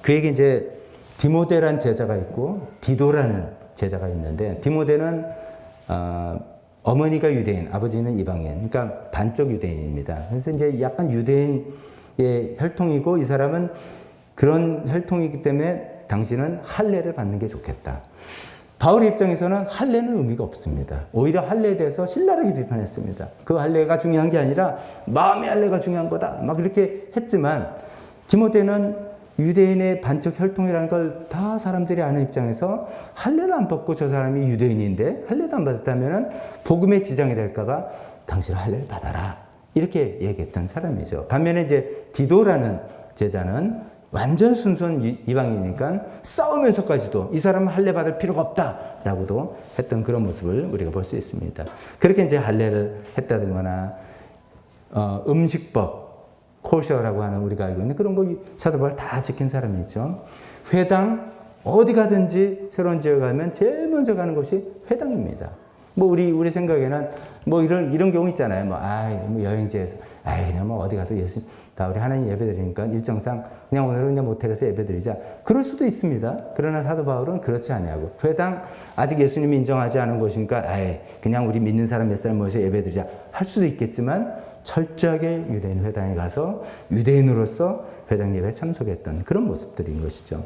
그에게 이제 디모데라는 제자가 있고 디도라는 제자가 있는데 디모데는 어머니가 유대인, 아버지는 이방인, 그러니까 반쪽 유대인입니다. 그래서 이제 약간 유대인의 혈통이고 이 사람은 그런 혈통이기 때문에 당신은 할례를 받는 게 좋겠다. 바울의 입장에서는 할례는 의미가 없습니다. 오히려 할례에 대해서 신랄하게 비판했습니다. 그 할례가 중요한 게 아니라 마음의 할례가 중요한 거다. 막 이렇게 했지만 디모데는 유대인의 반쪽 혈통이라는 걸 다 사람들이 아는 입장에서 할례를 안 받고 저 사람이 유대인인데 할례도 안 받았다면 복음에 지장이 될까 봐 당신은 할례를 받아라. 이렇게 얘기했던 사람이죠. 반면에 이제 디도라는 제자는 완전 순수한 이방이니까 싸우면서까지도 이 사람은 할례 받을 필요가 없다라고도 했던 그런 모습을 우리가 볼 수 있습니다. 그렇게 이제 할례를 했다든가 음식법, 코셔라고 하는 우리가 알고 있는 그런 거 사도 바울 다 지킨 사람이 있죠. 회당 어디 가든지 새로운 지역에 가면 제일 먼저 가는 곳이 회당입니다. 뭐 우리 생각에는 뭐 이런 경우 있잖아요. 뭐 여행지에서 그냥 뭐 어디 가도 예수 다 우리 하나님 예배드리니까 일정상 그냥 오늘은 그냥 모텔에서 예배드리자. 그럴 수도 있습니다. 그러나 사도 바울은 그렇지 아니하고 회당 아직 예수님이 인정하지 않은 곳이니까 그냥 우리 믿는 사람 몇 사람 모셔 예배드리자 할 수도 있겠지만 철저하게 유대인 회당에 가서 유대인으로서 회당 예배에 참석했던 그런 모습들인 것이죠.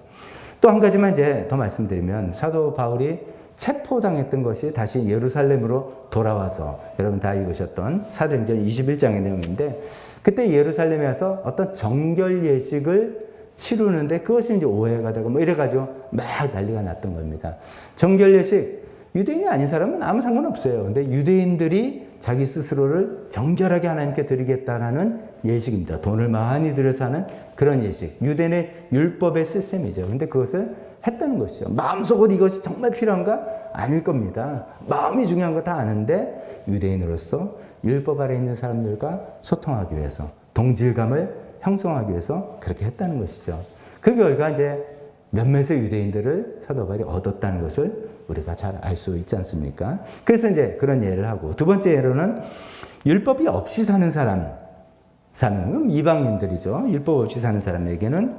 또 한 가지만 이제 더 말씀드리면 사도 바울이 체포당했던 것이 다시 예루살렘으로 돌아와서 여러분 다 읽으셨던 사도행전 21장의 내용인데 그때 예루살렘에 와서 어떤 정결 예식을 치르는데 그것이 이제 오해가 되고 뭐 이래가지고 막 난리가 났던 겁니다. 정결 예식 유대인이 아닌 사람은 아무 상관없어요. 근데 유대인들이 자기 스스로를 정결하게 하나님께 드리겠다라는 예식입니다. 돈을 많이 들여서 하는 그런 예식. 유대인의 율법의 시스템이죠. 근데 그것을 했다는 것이죠. 마음속으로 이것이 정말 필요한가? 아닐 겁니다. 마음이 중요한 거 다 아는데 유대인으로서 율법 아래 있는 사람들과 소통하기 위해서 동질감을 형성하기 위해서 그렇게 했다는 것이죠. 그 결과 이제 몇몇의 유대인들을 사도 바울이 얻었다는 것을 우리가 잘 알 수 있지 않습니까? 그래서 이제 그런 예를 하고 두 번째 예로는 율법이 없이 사는 사는 이방인들이죠. 율법 없이 사는 사람에게는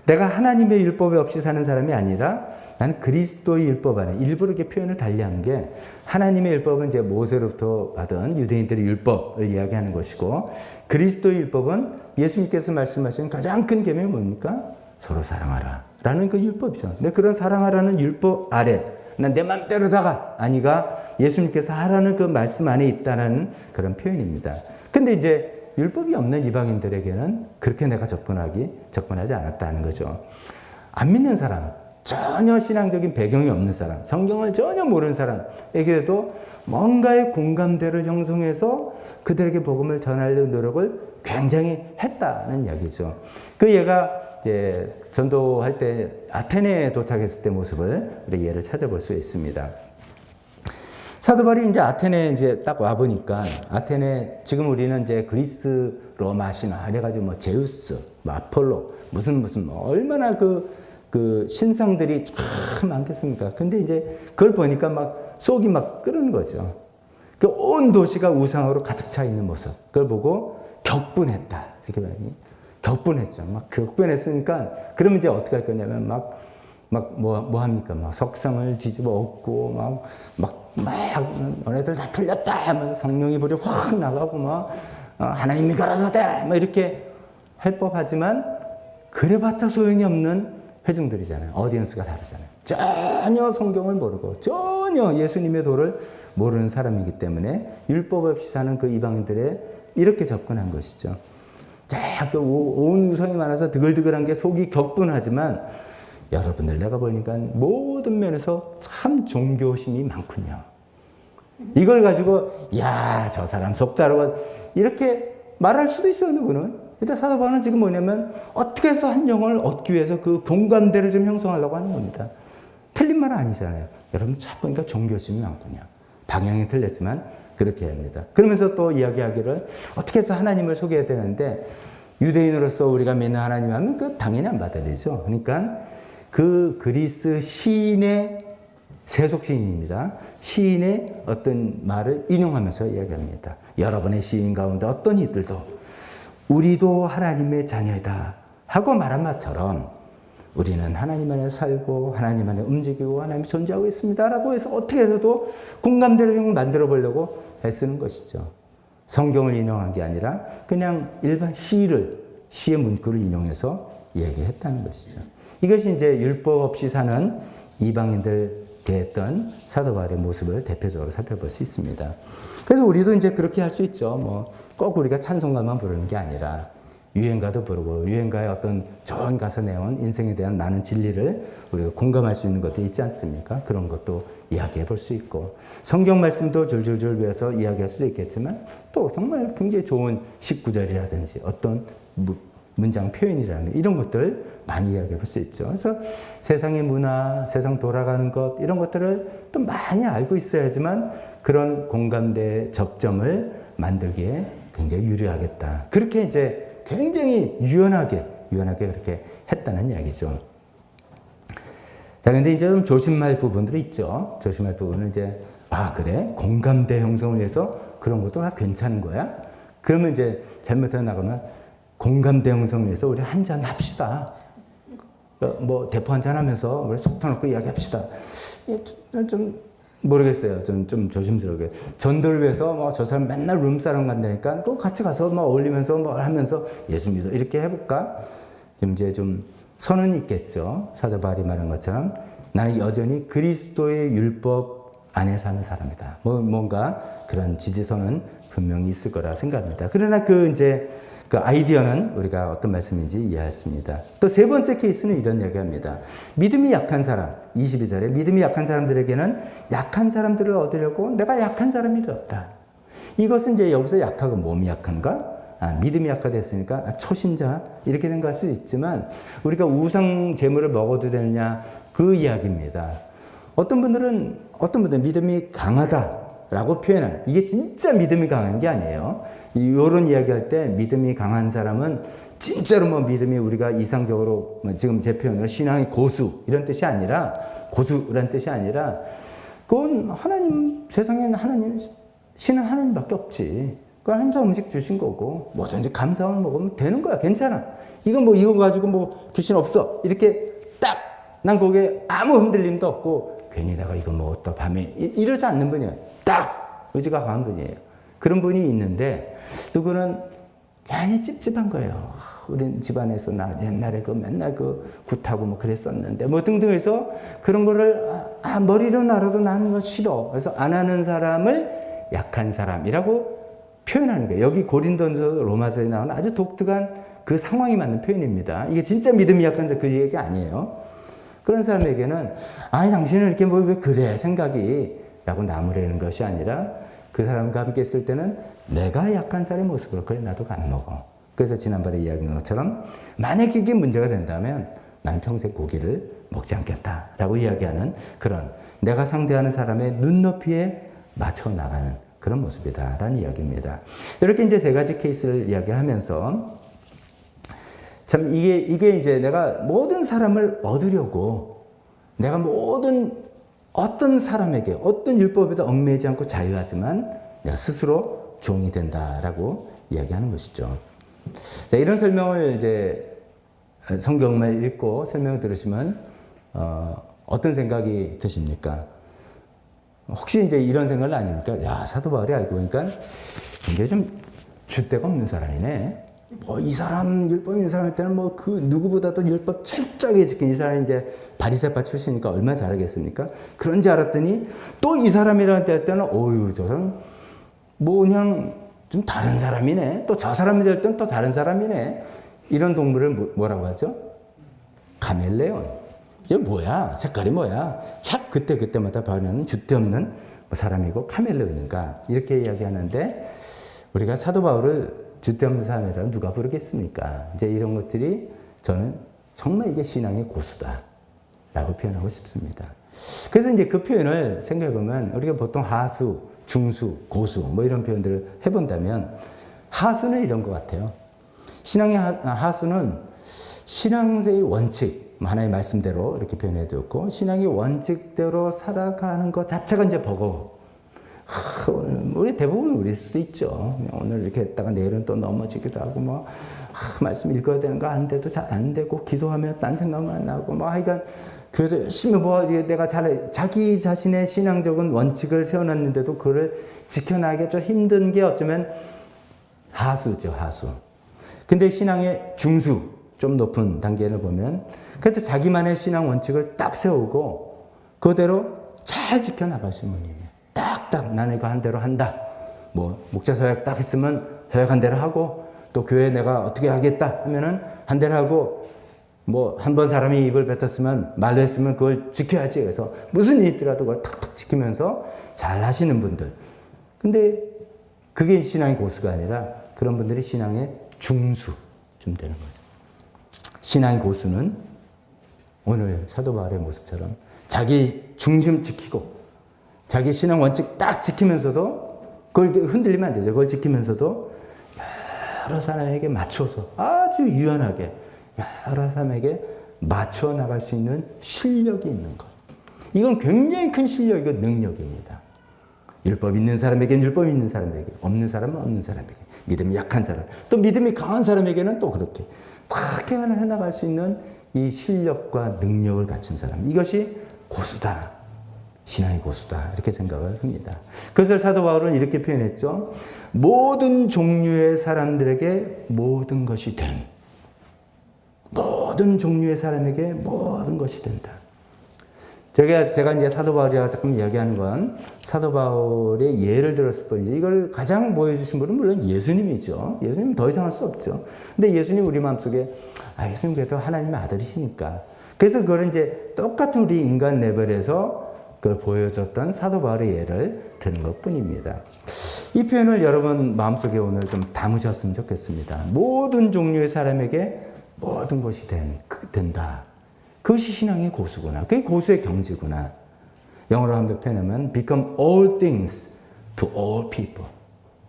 내가 하나님의 율법이 없이 사는 사람이 아니라 나는 그리스도의 율법 안에 일부러 이렇게 표현을 달리한 게 하나님의 율법은 이제 모세로부터 받은 유대인들의 율법을 이야기하는 것이고 그리스도의 율법은 예수님께서 말씀하신 가장 큰 계명이 뭡니까? 서로 사랑하라 라는 그 율법이죠. 근데 그런 사랑하라는 율법 아래 난 내 맘대로다가 아니가 예수님께서 하라는 그 말씀 안에 있다는 그런 표현입니다. 근데 이제 율법이 없는 이방인들에게는 그렇게 내가 접근하지 않았다는 거죠. 안 믿는 사람, 전혀 신앙적인 배경이 없는 사람, 성경을 전혀 모르는 사람에게도 뭔가의 공감대를 형성해서 그들에게 복음을 전하려는 노력을 굉장히 했다는 이야기죠. 그 얘가 이제 전도할 때 아테네에 도착했을 때 모습을 우리 예를 찾아볼 수 있습니다. 사도 바울이 이제 아테네에 이제 딱 와 보니까 아테네 지금 우리는 이제 그리스 로마 신화 이래가지고 뭐 제우스, 뭐 아폴로 무슨 뭐 얼마나 그 신상들이 참 많겠습니까? 근데 이제 그걸 보니까 막 속이 막 끓는 거죠. 그 온 도시가 우상으로 가득 차 있는 모습. 그걸 보고 격분했다. 이렇게 말하니 격분했죠. 막 격분했으니까 그러면 이제 어떻게 할 거냐면 뭐 합니까? 막 석상을 뒤집어 엎고 너네들 다 틀렸다 하면서 성령의 불이 확 나가고 하나님이 가라사대 이렇게 할 법하지만 그래봤자 소용이 없는 회중들이잖아요. 어디언스가 다르잖아요. 전혀 성경을 모르고 전혀 예수님의 도를 모르는 사람이기 때문에 율법 없이 사는 그 이방인들에 이렇게 접근한 것이죠. 온 우상이 많아서 드글드글한 게 속이 격분하지만 여러분들 내가 보니까 모든 면에서 참 종교심이 많군요. 이걸 가지고 저 사람 속 다르고 이렇게 말할 수도 있어요. 누구는. 근데 사도 바울은 지금 뭐냐면 어떻게 해서 한 영혼을 얻기 위해서 그 공감대를 좀 형성하려고 하는 겁니다. 틀린 말은 아니잖아요. 여러분 참 보니까 종교심이 많군요. 방향이 틀렸지만 그렇게 합니다. 그러면서 또 이야기하기를 어떻게 해서 하나님을 소개해야 되는데 유대인으로서 우리가 믿는 하나님 하면 그 당연히 안 받아들이죠. 그러니까 그 그리스 시인의 세속 시인입니다. 시인의 어떤 말을 인용하면서 이야기합니다. 여러분의 시인 가운데 어떤 이들도 우리도 하나님의 자녀이다 하고 말한 말처럼 우리는 하나님 안에 살고 하나님 안에 움직이고 하나님이 존재하고 있습니다라고 해서 어떻게 해서도 공감대를 만들어 보려고 애쓰는 것이죠. 성경을 인용한 게 아니라 그냥 일반 시의 문구를 인용해서 얘기했다는 것이죠. 이것이 이제 율법 없이 사는 이방인들 대했던 사도 바울의 모습을 대표적으로 살펴볼 수 있습니다. 그래서 우리도 이제 그렇게 할 수 있죠. 꼭 우리가 찬송가만 부르는 게 아니라 유행가도 부르고 유행가의 어떤 좋은 가사 내용, 인생에 대한 많은 진리를 우리가 공감할 수 있는 것도 있지 않습니까? 그런 것도 이야기해 볼 수 있고 성경 말씀도 줄줄줄 외워서 이야기할 수도 있겠지만 또 정말 굉장히 좋은 19절이라든지 어떤 문장 표현이라는 이런 것들 많이 이야기해 볼 수 있죠. 그래서 세상의 문화, 세상 돌아가는 것 이런 것들을 또 많이 알고 있어야지만 그런 공감대 접점을 만들기에 굉장히 유리하겠다. 그렇게 이제 굉장히 유연하게 그렇게 했다는 이야기죠. 자, 근데 이제 좀 조심할 부분들이 있죠. 조심할 부분은 이제 그래? 공감대 형성을 위해서 그런 것도 다 괜찮은 거야? 그러면 이제 잘못해 나가면 공감대 형성을 위해서 우리 한잔 합시다. 대포 한잔 하면서 우리 속 터놓고 이야기합시다. 좀 모르겠어요. 좀 조심스럽게. 전도를 위해서 뭐 저 사람 맨날 룸사롱 간다니까 또 같이 가서 뭐 어울리면서 뭐 하면서 예수 믿어 이렇게 해볼까? 이제 좀 선은 있겠죠. 사도 바울이 말한 것처럼 나는 여전히 그리스도의 율법 안에 사는 사람이다. 뭔가 그런 지지선은 분명히 있을 거라 생각합니다. 그러나 그 아이디어는 우리가 어떤 말씀인지 이해했습니다. 또 세 번째 케이스는 이런 이야기합니다. 믿음이 약한 사람, 22절에 믿음이 약한 사람들에게는 약한 사람들을 얻으려고 내가 약한 사람이 되었다. 이것은 이제 여기서 약하고 몸이 약한가? 믿음이 약화됐으니까 초신자 이렇게 생각할 수 있지만 우리가 우상 제물을 먹어도 되느냐 그 이야기입니다. 어떤 분들은 믿음이 강하다라고 표현한 이게 진짜 믿음이 강한 게 아니에요. 이런 이야기할 때 믿음이 강한 사람은 진짜로 뭐 믿음이 우리가 이상적으로 지금 제 표현으로 신앙의 고수 이런 뜻이 아니라 고수란 뜻이 아니라 그건 하나님 세상에는 신은 하나님밖에 없지. 그건 항상 음식 주신 거고 뭐든지 감사하면 먹으면 되는 거야. 괜찮아. 이거 가지고 뭐 귀신 없어. 이렇게 딱 난 거기에 아무 흔들림도 없고 괜히 내가 이거 먹었다 밤에 이러지 않는 분이에요. 딱 의지가 강한 분이에요. 그런 분이 있는데 누구는 괜히 찝찝한 거예요. 우리 집안에서 나 옛날에 맨날 굿하고 뭐 그랬었는데 뭐 등등 해서 그런 거를 머리로 나라도 나는 거 싫어. 그래서 안 하는 사람을 약한 사람이라고 표현하는 거예요. 여기 고린도전서 로마서에 나오는 아주 독특한 그 상황이 맞는 표현입니다. 이게 진짜 믿음이 약한 그 얘기 아니에요. 그런 사람에게는 당신은 이렇게 뭐 왜 그래 생각이 라고 나무라는 것이 아니라 그 사람과 함께 있을 때는 내가 약한 사람의 모습으로 그래 나도 안 먹어. 그래서 지난번에 이야기한 것처럼 만약에 이게 문제가 된다면 나는 평생 고기를 먹지 않겠다라고 이야기하는 그런 내가 상대하는 사람의 눈높이에 맞춰 나가는 그런 모습이다라는 이야기입니다. 이렇게 이제 세 가지 케이스를 이야기하면서 참 이게 이제 내가 모든 사람을 얻으려고 내가 어떤 사람에게 어떤 율법에도 얽매이지 않고 자유하지만 내가 스스로 종이 된다라고 이야기하는 것이죠. 자, 이런 설명을 이제 성경을 읽고 설명을 들으시면 어떤 생각이 드십니까? 혹시 이제 이런 생각은 아닙니까? 야, 사도 바울이 알고 보니까 굉장히 좀 줏대가 없는 사람이네. 이 사람 율법 있는 사람 할 때는 그 누구보다도 율법 철저하게 지킨 이 사람이 이제 바리새파 출신이니까 얼마나 잘하겠습니까? 그런지 알았더니 또 이 사람이라는 때 할 때는 저 사람 그냥 좀 다른 사람이네. 또 저 사람이 될 때는 또 다른 사람이네. 이런 동물을 뭐라고 하죠? 카멜레온. 이게 뭐야? 색깔이 뭐야? 그때마다 변하는 줏대 없는 사람이고 카멜레온인가? 이렇게 이야기하는데 우리가 사도 바울을 줏대 없는 사람이라고 누가 부르겠습니까? 이제 이런 것들이 저는 정말 이게 신앙의 고수다라고 표현하고 싶습니다. 그래서 이제 그 표현을 생각해보면 우리가 보통 하수, 중수, 고수 뭐 이런 표현들을 해본다면 하수는 이런 것 같아요. 신앙의 하수는 신앙의 원칙, 하나의 말씀대로 이렇게 표현해두고 신앙의 원칙대로 살아가는 것 자체가 이제 버거워. 우리 대부분 우릴 수도 있죠. 오늘 이렇게 했다가 내일은 또 넘어지기도 하고 말씀 읽어야 되는 거 아는데도 잘 안 되고 기도하면 딴 생각만 나고 하여간 교회도 열심히 내가 자기 자신의 신앙적인 원칙을 세워놨는데도 그걸 지켜나가기 좀 힘든 게 어쩌면 하수죠, 하수. 근데 신앙의 중수, 좀 높은 단계를 보면 그래도 자기만의 신앙 원칙을 딱 세우고 그대로 잘 지켜나가시는 분이에요. 딱딱 나는 이거 한 대로 한다. 목자 서약 딱 했으면 서약한 대로 하고 또 교회 내가 어떻게 하겠다 하면은 한 대로 하고 한 번 사람이 입을 뱉었으면 말로 했으면 그걸 지켜야지. 그래서 무슨 일이 있더라도 그걸 탁탁 지키면서 잘 하시는 분들. 근데 그게 신앙의 고수가 아니라 그런 분들이 신앙의 중수 좀 되는 거죠. 신앙의 고수는 오늘 사도 바울의 모습처럼 자기 중심 지키고 자기 신앙 원칙 딱 지키면서도 그걸 흔들리면 안 되죠. 그걸 지키면서도 여러 사람에게 맞춰서 아주 유연하게 여러 사람에게 맞춰 나갈 수 있는 실력이 있는 것. 이건 굉장히 큰 실력이고 능력입니다. 율법 있는 사람에게는 율법 있는 사람에게, 없는 사람은 없는 사람에게, 믿음이 약한 사람, 또 믿음이 강한 사람에게는 또 그렇게 탁 해나갈 수 있는 이 실력과 능력을 갖춘 사람. 이것이 고수다. 신앙의 고수다 이렇게 생각을 합니다. 그것을 사도 바울은 이렇게 표현했죠. 모든 종류의 사람들에게 모든 것이 됨. 모든 종류의 사람에게 모든 것이 된다. 제가 이제 사도 바울이라고 조금 이야기하는 건 사도 바울의 예를 들었을 뿐이지 이걸 가장 보여주신 분은 물론 예수님이죠. 예수님은 더 이상 할 수 없죠. 근데 예수님 우리 마음속에 예수님 그래도 하나님의 아들이시니까 그래서 그걸 이제 똑같은 우리 인간 레벨에서 그걸 보여줬던 사도 바울의 예를 드는 것 뿐입니다. 이 표현을 여러분 마음속에 오늘 좀 담으셨으면 좋겠습니다. 모든 종류의 사람에게 모든 것이 된다. 그것이 신앙의 고수구나. 그게 고수의 경지구나. 영어로 한번 표현하면 become all things to all people.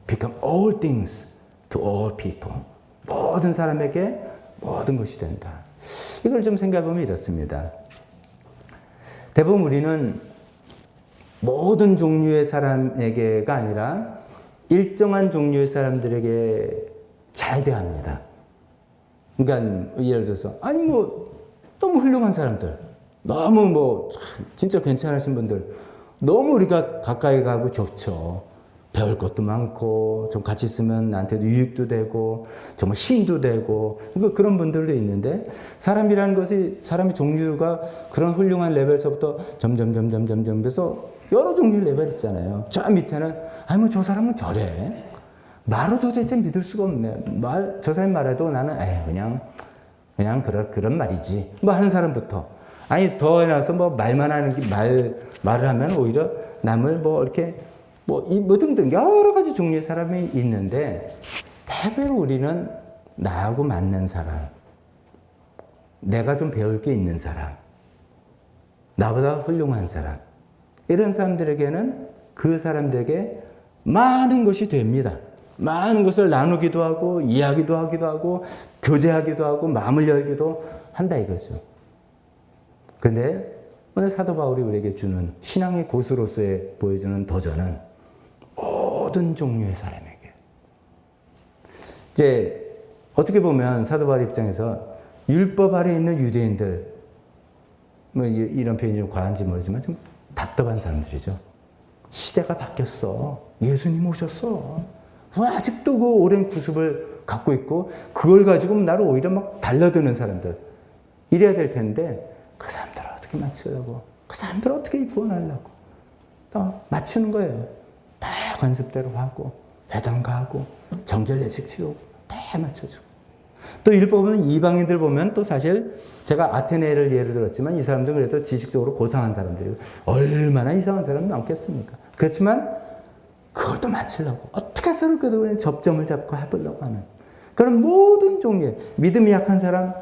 become all things to all people. 모든 사람에게 모든 것이 된다. 이걸 좀 생각해보면 이렇습니다. 대부분 우리는 모든 종류의 사람에게가 아니라 일정한 종류의 사람들에게 잘 대합니다. 그러니까 예를 들어서 너무 훌륭한 사람들, 너무 진짜 괜찮으신 분들, 너무 우리가 가까이 가고 좋죠. 배울 것도 많고, 좀 같이 있으면 나한테도 유익도 되고, 정말 힘도 되고, 그런 분들도 있는데, 사람이라는 것이, 사람의 종류가 그런 훌륭한 레벨에서부터 점점 해서 여러 종류의 레벨 있잖아요. 저 밑에는, 저 사람은 저래. 말로 도대체 믿을 수가 없네. 저 사람이 말해도 나는, 그냥 그런 말이지. 하는 사람부터. 더 해놔서 말만 하는 말을 하면 오히려 남을 이렇게 등등 여러 가지 종류의 사람이 있는데 대부분 우리는 나하고 맞는 사람, 내가 좀 배울 게 있는 사람, 나보다 훌륭한 사람, 이런 사람들에게는 그 사람들에게 많은 것이 됩니다. 많은 것을 나누기도 하고 이야기도 하기도 하고 교제하기도 하고 마음을 열기도 한다 이거죠. 그런데 오늘 사도 바울이 우리에게 주는 신앙의 고수로서의 보여주는 도전은 모든 종류의 사람에게. 이제 어떻게 보면 사도 바울 입장에서 율법 아래 있는 유대인들, 이런 표현이 좀 과한지 모르지만 좀 답답한 사람들이죠. 시대가 바뀌었어. 예수님 오셨어. 왜 아직도 그 오랜 구습을 갖고 있고 그걸 가지고 나를 오히려 달라드는 사람들. 이래야 될 텐데 그 사람들을 어떻게 맞추려고, 그 사람들을 어떻게 구원하려고 또 맞추는 거예요. 다 관습대로 하고 배당가하고 정결례식 치우고 다 맞춰주고. 또 율법은 이방인들 보면 또 사실 제가 아테네를 예를 들었지만 이 사람들은 그래도 지식적으로 고상한 사람들이고 얼마나 이상한 사람이 많겠습니까? 그렇지만 그걸 또 맞추려고 어떻게 해서는 그냥 접점을 잡고 해보려고 하는 그런 모든 종류의 믿음이 약한 사람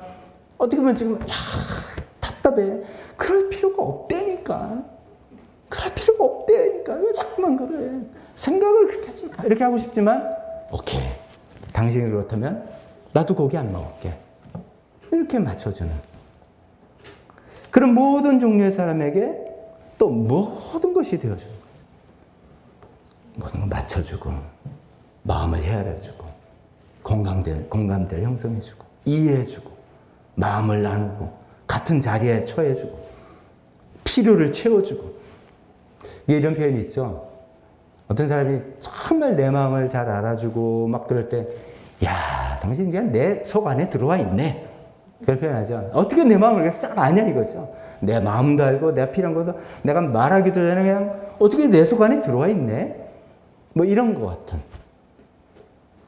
어떻게 보면 지금 답답해. 그럴 필요가 없다니까. 그럴 필요가 없다니까. 왜 자꾸만 그래. 생각을 그렇게 하지 마. 이렇게 하고 싶지만 오케이. 당신이 그렇다면 나도 고기 안 먹을게. 이렇게 맞춰주는 그런 모든 종류의 사람에게 또 모든 것이 되어주는 모든 걸 맞춰주고 마음을 헤아려주고 공감대를 형성해주고 이해해주고 마음을 나누고 같은 자리에 처해주고 필요를 채워주고 이런 표현이 있죠. 어떤 사람이 정말 내 마음을 잘 알아주고 그럴 때 야, 당신 그냥 내 속 안에 들어와 있네. 그걸 표현하죠. 어떻게 내 마음을 싹 아냐 이거죠. 내 마음도 알고 내가 필요한 것도 내가 말하기도 전에 그냥 어떻게 내 속 안에 들어와 있네. 이런 것 같은.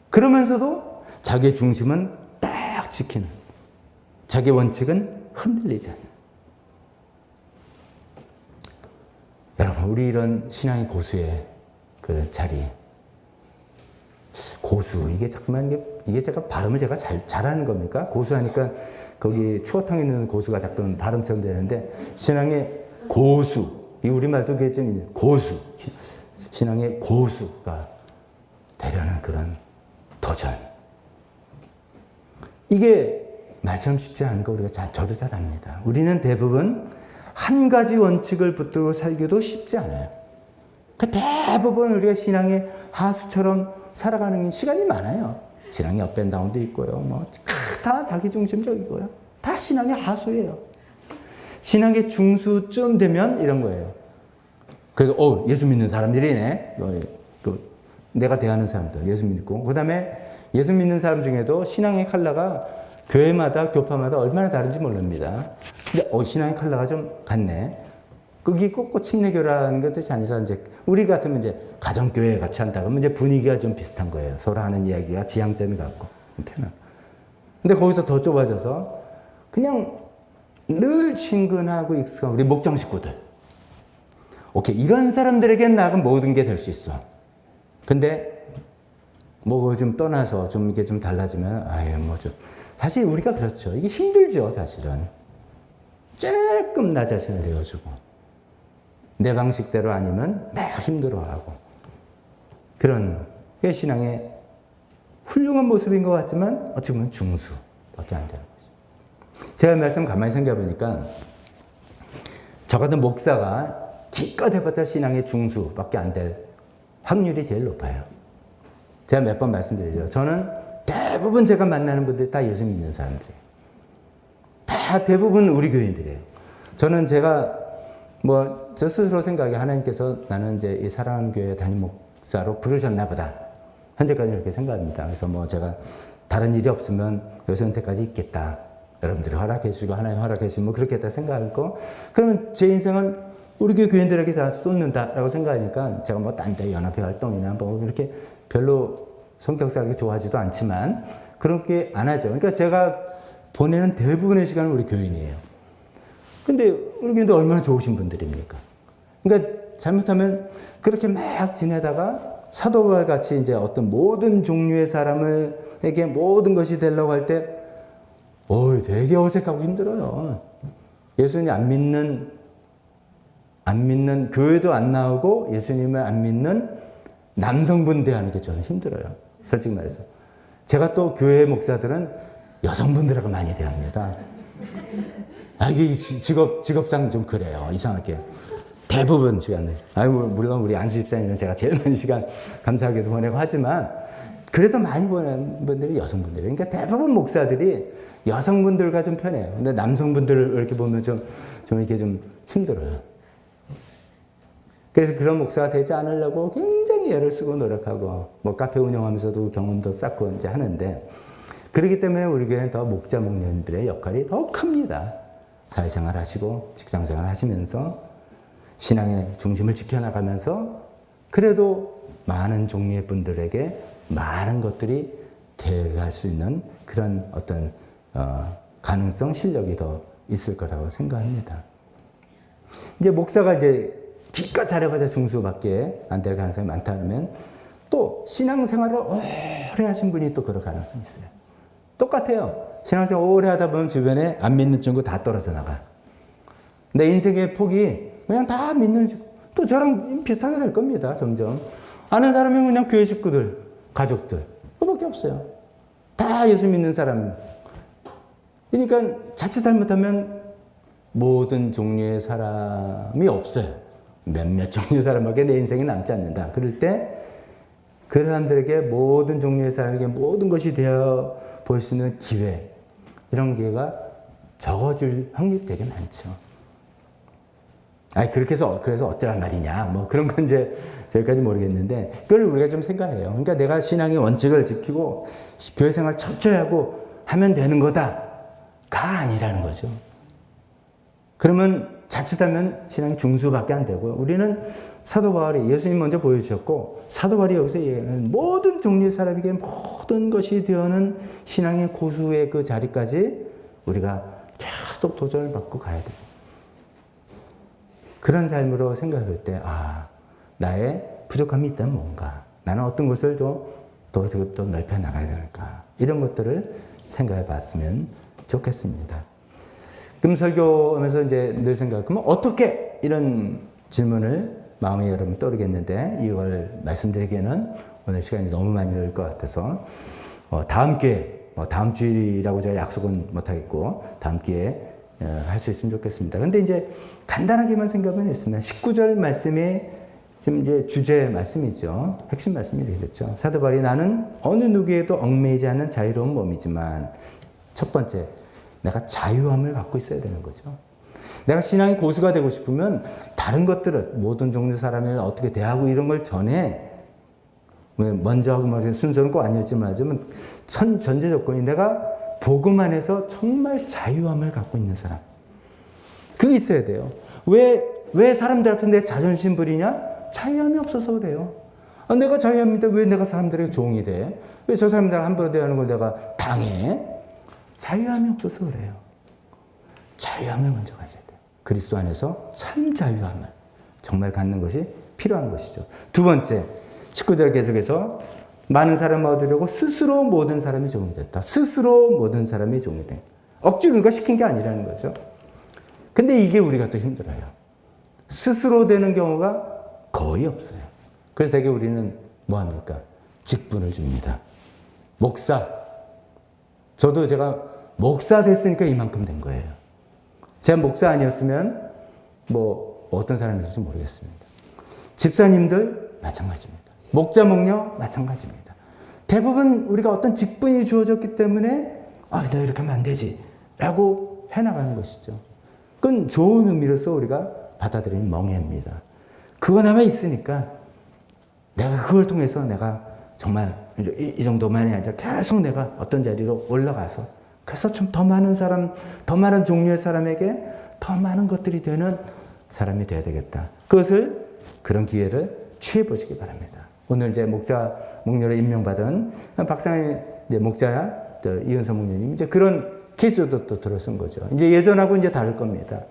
그러면서도 자기의 중심은 딱 지키는. 자기의 원칙은 흔들리지 않는. 여러분, 우리 이런 신앙의 고수의 그 자리. 고수, 이게 자꾸만 이게 제가 발음을 제가 잘하는 겁니까? 고수하니까 거기 추어탕에 있는 고수가 자꾸 발음처럼 되는데 신앙의 고수, 이 우리말도 그게 좀 고수, 신앙의 고수가 되려는 그런 도전. 이게 말처럼 쉽지 않은 거 우리가 저도 잘 압니다. 우리는 대부분 한 가지 원칙을 붙들고 살기도 쉽지 않아요. 대부분 우리가 신앙의 하수처럼 살아가는 시간이 많아요. 신앙의 업앤다운도 있고요. 다 자기중심적이고요. 다 신앙의 하수예요. 신앙의 중수쯤 되면 이런 거예요. 그래서 예수 믿는 사람들이네. 내가 대하는 사람들 예수 믿고, 그다음에 예수 믿는 사람 중에도 신앙의 컬러가 교회마다 교파마다 얼마나 다른지 모릅니다. 근데 신앙의 컬러가 좀 같네. 그게 꼭 침례교라는 것도 아니라 이제 우리 같으면 이제 가정교회 같이 한다 그러면 이제 분위기가 좀 비슷한 거예요. 서로 하는 이야기가 지향점이 같고 편하고. 근데 거기서 더 좁아져서 그냥 늘 친근하고 익숙한 우리 목장 식구들. 오케이, 이런 사람들에겐 나는 모든 게 될 수 있어. 근데 뭐 좀 떠나서 좀 이게 좀 달라지면 사실 우리가 그렇죠. 이게 힘들죠, 사실은. 조금 나 자신을 내어주고 내 방식대로 아니면 막 힘들어하고 그런 게 신앙의 훌륭한 모습인 것 같지만 어찌 보면 중수밖에 안 되는 거죠. 제가 말씀 가만히 생각해보니까 저 같은 목사가 기껏 해봤자 신앙의 중수밖에 안 될 확률이 제일 높아요. 제가 몇 번 말씀드리죠. 저는 대부분 제가 만나는 분들이 다 예수 믿는 사람들이에요. 다 대부분 우리 교인들이에요. 저는 제가 저 스스로 생각에 하나님께서 나는 이제 이 사랑하는 교회 담임 목사로 부르셨나 보다. 현재까지 이렇게 생각합니다. 그래서 제가 다른 일이 없으면 여기서 은퇴까지 있겠다. 여러분들이 허락해 주시고 하나님 허락해 주시면 그렇겠다 생각하고, 그러면 제 인생은 우리 교회 교인들에게 다 쏟는다라고 생각하니까 제가 딴 데 연합회 활동이나 이렇게 별로 성격상 그렇게 좋아하지도 않지만 그렇게 안 하죠. 그러니까 제가 보내는 대부분의 시간은 우리 교인이에요. 근데 우리 교인들 얼마나 좋으신 분들입니까? 그러니까 잘못하면 그렇게 막 지내다가 사도 바울 같이 이제 어떤 모든 종류의 사람에게 모든 것이 되려고 할 때 되게 어색하고 힘들어요. 예수님 안 믿는 교회도 안 나오고 예수님을 안 믿는 남성분 대하는 게 저는 힘들어요. 솔직히 말해서. 제가 또 교회 목사들은 여성분들하고 많이 대합니다. 이게 직업상 좀 그래요. 이상하게. 대부분 시간을. 물론 우리 안수 집사님은 제가 제일 많은 시간 감사하게도 보내고 하지만 그래도 많이 보내는 분들이 여성분들이에요. 그러니까 대부분 목사들이 여성분들과 좀 편해요. 근데 남성분들을 이렇게 보면 좀 이렇게 좀 힘들어요. 그래서 그런 목사가 되지 않으려고 굉장히 애를 쓰고 노력하고 카페 운영하면서도 경험도 쌓고 이제 하는데, 그렇기 때문에 우리 교회는 더 목자 목녀님들의 역할이 더 큽니다. 사회생활 하시고 직장생활 하시면서 신앙의 중심을 지켜나가면서 그래도 많은 종류의 분들에게 많은 것들이 되어갈 수 있는 그런 어떤 가능성, 실력이 더 있을 거라고 생각합니다. 이제 목사가 이제 기껏 잘해봐야 중수밖에 안 될 가능성이 많다 그러면 또 신앙생활을 오래 하신 분이 또 그럴 가능성이 있어요. 똑같아요. 신앙생활 오래 하다 보면 주변에 안 믿는 친구 다 떨어져 나가. 내 인생의 폭이 그냥 다 믿는 친구. 또 저랑 비슷하게 될 겁니다. 점점. 아는 사람은 그냥 교회 식구들, 가족들. 그거밖에 없어요. 다 예수 믿는 사람. 그러니까 자칫 잘못하면 모든 종류의 사람이 없어요. 몇몇 종류의 사람에게 내 인생이 남지 않는다. 그럴 때 그 사람들에게 모든 종류의 사람에게 모든 것이 되어 볼 수 있는 기회, 이런 기회가 적어질 확률이 되게 많죠. 그렇게 해서 그래서 어쩌란 말이냐, 그런 건 이제 저기까지 모르겠는데, 그걸 우리가 좀 생각해요. 그러니까 내가 신앙의 원칙을 지키고 교회 생활 철저히 하고 하면 되는 거다가 아니라는 거죠. 그러면 자칫하면 신앙이 중수밖에 안 되고요. 우리는 사도 바울이 예수님 먼저 보여주셨고, 사도 바울이 여기서 얘기하는 모든 종류의 사람에게 모든 것이 되어는 신앙의 고수의 그 자리까지 우리가 계속 도전을 받고 가야 돼요. 그런 삶으로 생각할 때, 나의 부족함이 있다면 뭔가, 나는 어떤 것을 더 넓혀 나가야 될까, 이런 것들을 생각해 봤으면 좋겠습니다. 그럼 설교하면서 이제 늘 생각하면 어떻게, 이런 질문을 마음에 여러분 떠오르겠는데, 이걸 말씀드리기에는 오늘 시간이 너무 많이 들 것 같아서 다음 기회에, 다음 주일이라고 제가 약속은 못하겠고 다음 기회에 할 수 있으면 좋겠습니다. 근데 이제 간단하게만 생각은 했습니다. 19절 말씀이 지금 이제 주제 말씀이죠. 핵심 말씀이 되겠죠. 사도 바울이 나는 어느 누구에도 얽매이지 않는 자유로운 몸이지만, 첫 번째, 내가 자유함을 갖고 있어야 되는 거죠. 내가 신앙의 고수가 되고 싶으면 다른 것들을 모든 종류 사람을 어떻게 대하고 이런 걸 전에 먼저 하고 말이야 순서는 꼭 아니었지만 하지만 전제 조건이 내가 복음 안에서 정말 자유함을 갖고 있는 사람. 그게 있어야 돼요. 왜 사람들 앞에 내 자존심 부리냐? 자유함이 없어서 그래요. 내가 자유합니다. 왜 내가 사람들에게 종이 돼? 왜 저 사람들 함부로 대하는 걸 내가 당해? 자유함이 없어서 그래요. 자유함을 먼저 가져야 돼요. 그리스도 안에서 참 자유함을 정말 갖는 것이 필요한 것이죠. 두 번째, 19절 계속해서 많은 사람을 얻으려고 스스로 모든 사람이 종이 됐다. 스스로 모든 사람이 종이 된. 억지로 누가 시킨 게 아니라는 거죠. 근데 이게 우리가 또 힘들어요. 스스로 되는 경우가 거의 없어요. 그래서 되게 우리는 뭐 합니까? 직분을 줍니다. 목사. 저도 제가 목사 됐으니까 이만큼 된 거예요. 제가 목사 아니었으면 뭐 어떤 사람일지 모르겠습니다. 집사님들 마찬가지입니다. 목자, 목녀 마찬가지입니다. 대부분 우리가 어떤 직분이 주어졌기 때문에 너 이렇게 하면 안 되지 라고 해나가는 것이죠. 그건 좋은 의미로서 우리가 받아들이는 멍해입니다. 그거나마 있으니까 내가 그걸 통해서 내가 정말 이 정도만이 아니라 계속 내가 어떤 자리로 올라가서 그래서 좀 더 많은 사람, 더 많은 종류의 사람에게 더 많은 것들이 되는 사람이 되어야 되겠다. 그런 기회를 취해 보시기 바랍니다. 오늘 이제 목자, 목녀로 임명받은 박상일 목자야, 이은서 목녀님 이제 그런 케이스도 또 들어선 거죠. 이제 예전하고 이제 다를 겁니다.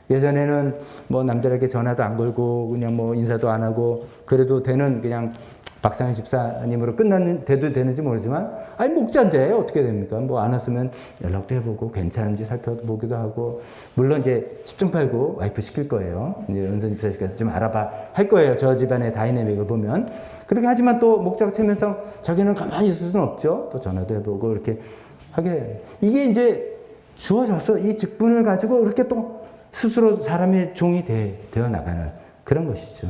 예전에는 뭐 남들에게 전화도 안 걸고 그냥 뭐 인사도 안 하고 그래도 되는 그냥 박상일 집사님으로 돼도 되는지 모르지만 목자인데 어떻게 됩니까? 뭐 안 왔으면 연락도 해보고 괜찮은지 살펴보기도 하고 물론 이제 10중 8구 와이프 시킬 거예요. 이제 은선 집사님께서 좀 알아봐 할 거예요. 저 집안의 다이내믹을 보면 그렇게 하지만 또 목자가 체면상 자기는 가만히 있을 수는 없죠. 또 전화도 해보고 이렇게 하게 돼요. 이게 이제 주어져서 이 직분을 가지고 이렇게 또 스스로 사람의 종이 되어 나가는 그런 것이죠.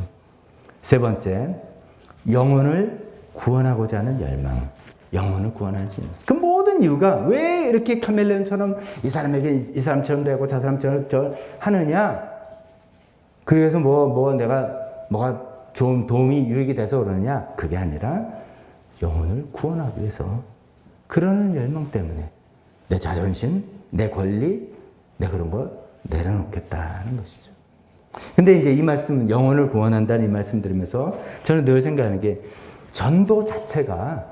세 번째, 영혼을 구원하고자 하는 열망. 영혼을 구원하지. 그 모든 이유가 왜 이렇게 카멜레온처럼 이 사람에게 이 사람처럼 되고 저 사람처럼 하느냐? 그래서 뭐가 좀 도움이 유익이 돼서 그러느냐? 그게 아니라 영혼을 구원하기 위해서 그러는 열망 때문에 내 자존심, 내 권리, 내 그런 걸 내려놓겠다는 것이죠. 근데 이제 이 말씀, 영혼을 구원한다는 이 말씀 들으면서 저는 늘 생각하는 게 전도 자체가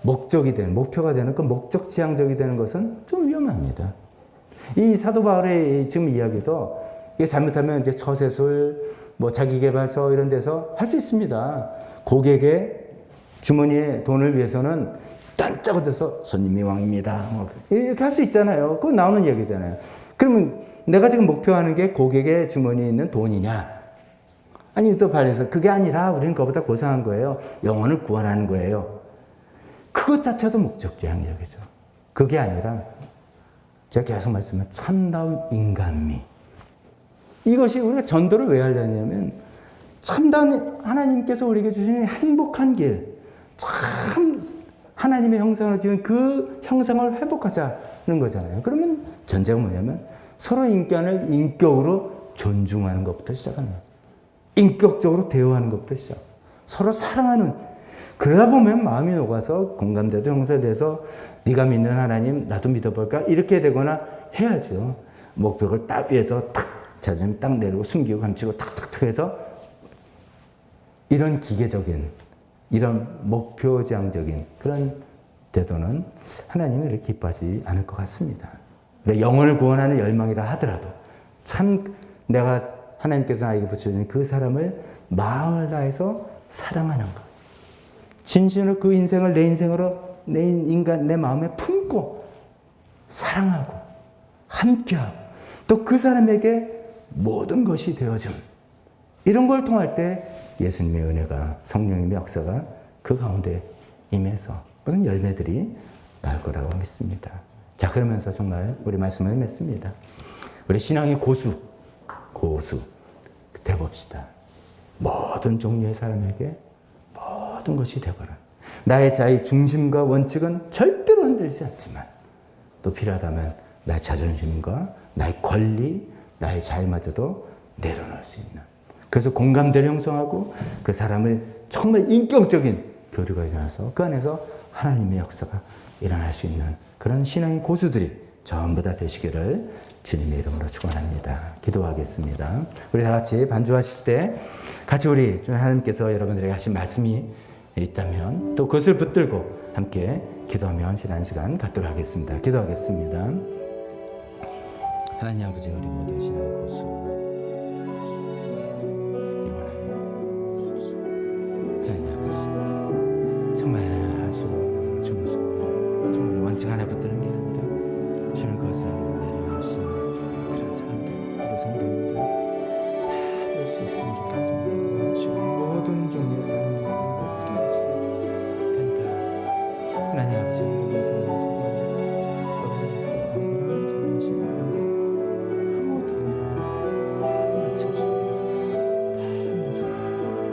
목적이 되는, 목표가 되는 그 목적 지향적이 되는 것은 좀 위험합니다. 이 사도 바울의 지금 이야기도 이게 잘못하면 이제 처세술, 뭐 자기개발서 이런 데서 할 수 있습니다. 고객의 주머니에 돈을 위해서는 딴짜고 돼서 손님이 왕입니다. 이렇게 할 수 있잖아요. 그거 나오는 얘기잖아요. 그러면 내가 지금 목표하는 게 고객의 주머니에 있는 돈이냐? 아니 또 발에서 그게 아니라 우리는 그거보다 고상한 거예요. 영혼을 구원하는 거예요. 그것 자체도 목적지향적이죠. 그게 아니라 제가 계속 말씀한 참다운 인간미. 이것이 우리가 전도를 왜 하려냐면 참다운 하나님께서 우리에게 주시는 행복한 길, 참 하나님의 형상으로 지은 그 형상을 회복하자는 거잖아요. 그러면 전제가 뭐냐면 서로 인간을 인격으로 존중하는 것부터 시작하는 거예요. 인격적으로 대화하는 것부터 시작. 서로 사랑하는. 그러다 보면 마음이 녹아서 공감대도 형성돼서 네가 믿는 하나님 나도 믿어볼까? 이렇게 되거나 해야죠. 목표를 딱 위해서 탁 자존심 딱 내리고 숨기고 감추고 탁탁탁 해서 이런 기계적인 이런 목표지향적인 그런 태도는 하나님이 이렇게 기뻐하지 않을 것 같습니다. 영혼을 구원하는 열망이라 하더라도 참 내가 하나님께서 나에게 붙여주는 그 사람을 마음을 다해서 사랑하는 것. 진심으로 그 인생을 내 인생으로 내 마음에 품고 사랑하고 함께하고 또 그 사람에게 모든 것이 되어줌. 이런 걸 통할 때 예수님의 은혜가 성령님의 역사가 그 가운데 임해서 무슨 열매들이 날 거라고 믿습니다. 자, 그러면서 정말 우리 말씀을 맺습니다. 우리 신앙의 고수 돼봅시다. 모든 종류의 사람에게 모든 것이 되거라. 나의 자의 중심과 원칙은 절대로 흔들리지 않지만 또 필요하다면 나의 자존심과 나의 권리, 나의 자유마저도 내려놓을 수 있는, 그래서 공감대를 형성하고 그 사람을 정말 인격적인 교류가 일어나서 그 안에서 하나님의 역사가 일어날 수 있는 그런 신앙의 고수들이 전부 다 되시기를 주님의 이름으로 축원합니다. 기도하겠습니다. 우리 다 같이 반주하실 때 같이 우리 하나님께서 여러분들에게 하신 말씀이 있다면 또 그것을 붙들고 함께 기도하며 지난 시간 갖도록 하겠습니다. 기도하겠습니다. 하나님 아버지, 우리 모두 신앙의 고수 하나님 아버지, 정말 정말 원칙 하나 붙드는 게 아니라 주는 것을 내려놓을 수 있는 그런 사람들, 우리 성도님들 다 될 수 있으면 좋겠습니다. 주 모든 종류의 사람들 모든 된다. 하나님 아버지, 우리 위해서는 정말 아버지 억울한 자존심 이런 거 아무것도 맞춰주시고 하면서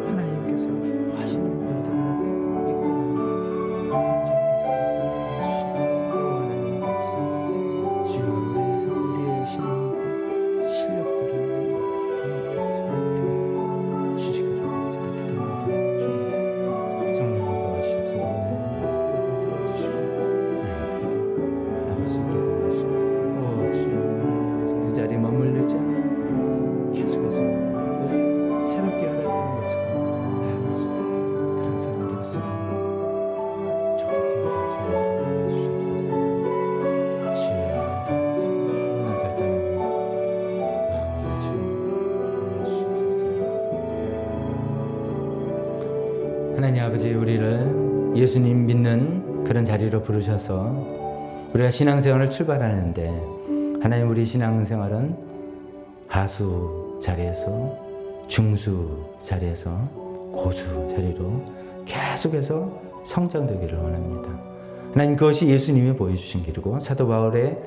하나님께서 기뻐하시는 일들을 하나님 아버지, 우리를 예수님 믿는 그런 자리로 부르셔서 우리가 신앙생활을 출발하는데, 하나님 우리 신앙생활은 하수 자리에서 중수 자리에서 고수 자리로 계속해서 성장되기를 원합니다. 하나님, 그것이 예수님이 보여주신 길이고 사도 바울의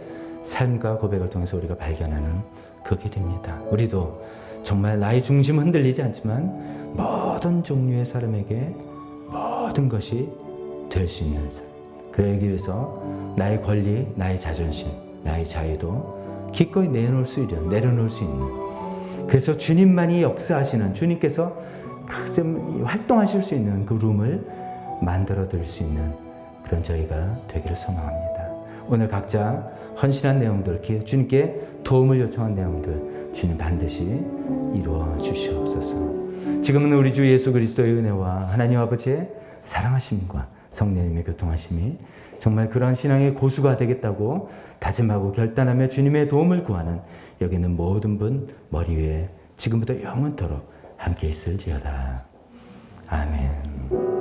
삶과 고백을 통해서 우리가 발견하는 그 길입니다. 우리도 정말 나의 중심 흔들리지 않지만 모든 종류의 사람에게 모든 것이 될 수 있는 삶, 그러기 위해서 나의 권리, 나의 자존심, 나의 자유도 기꺼이 내놓을 수 있는, 그래서 주님만이 역사하시는, 주님께서 좀 활동하실 수 있는 그 룸을 만들어 드릴 수 있는 그런 저희가 되기를 소망합니다. 오늘 각자 헌신한 내용들, 주님께 도움을 요청한 내용들 주님 반드시 이루어 주시옵소서. 지금은 우리 주 예수 그리스도의 은혜와 하나님 아버지의 사랑하심과 성령님의 교통하심이 정말 그런 신앙의 고수가 되겠다고 다짐하고 결단하며 주님의 도움을 구하는 여기 있는 모든 분 머리 위에 지금부터 영원토록 함께 있을지어다. 아멘.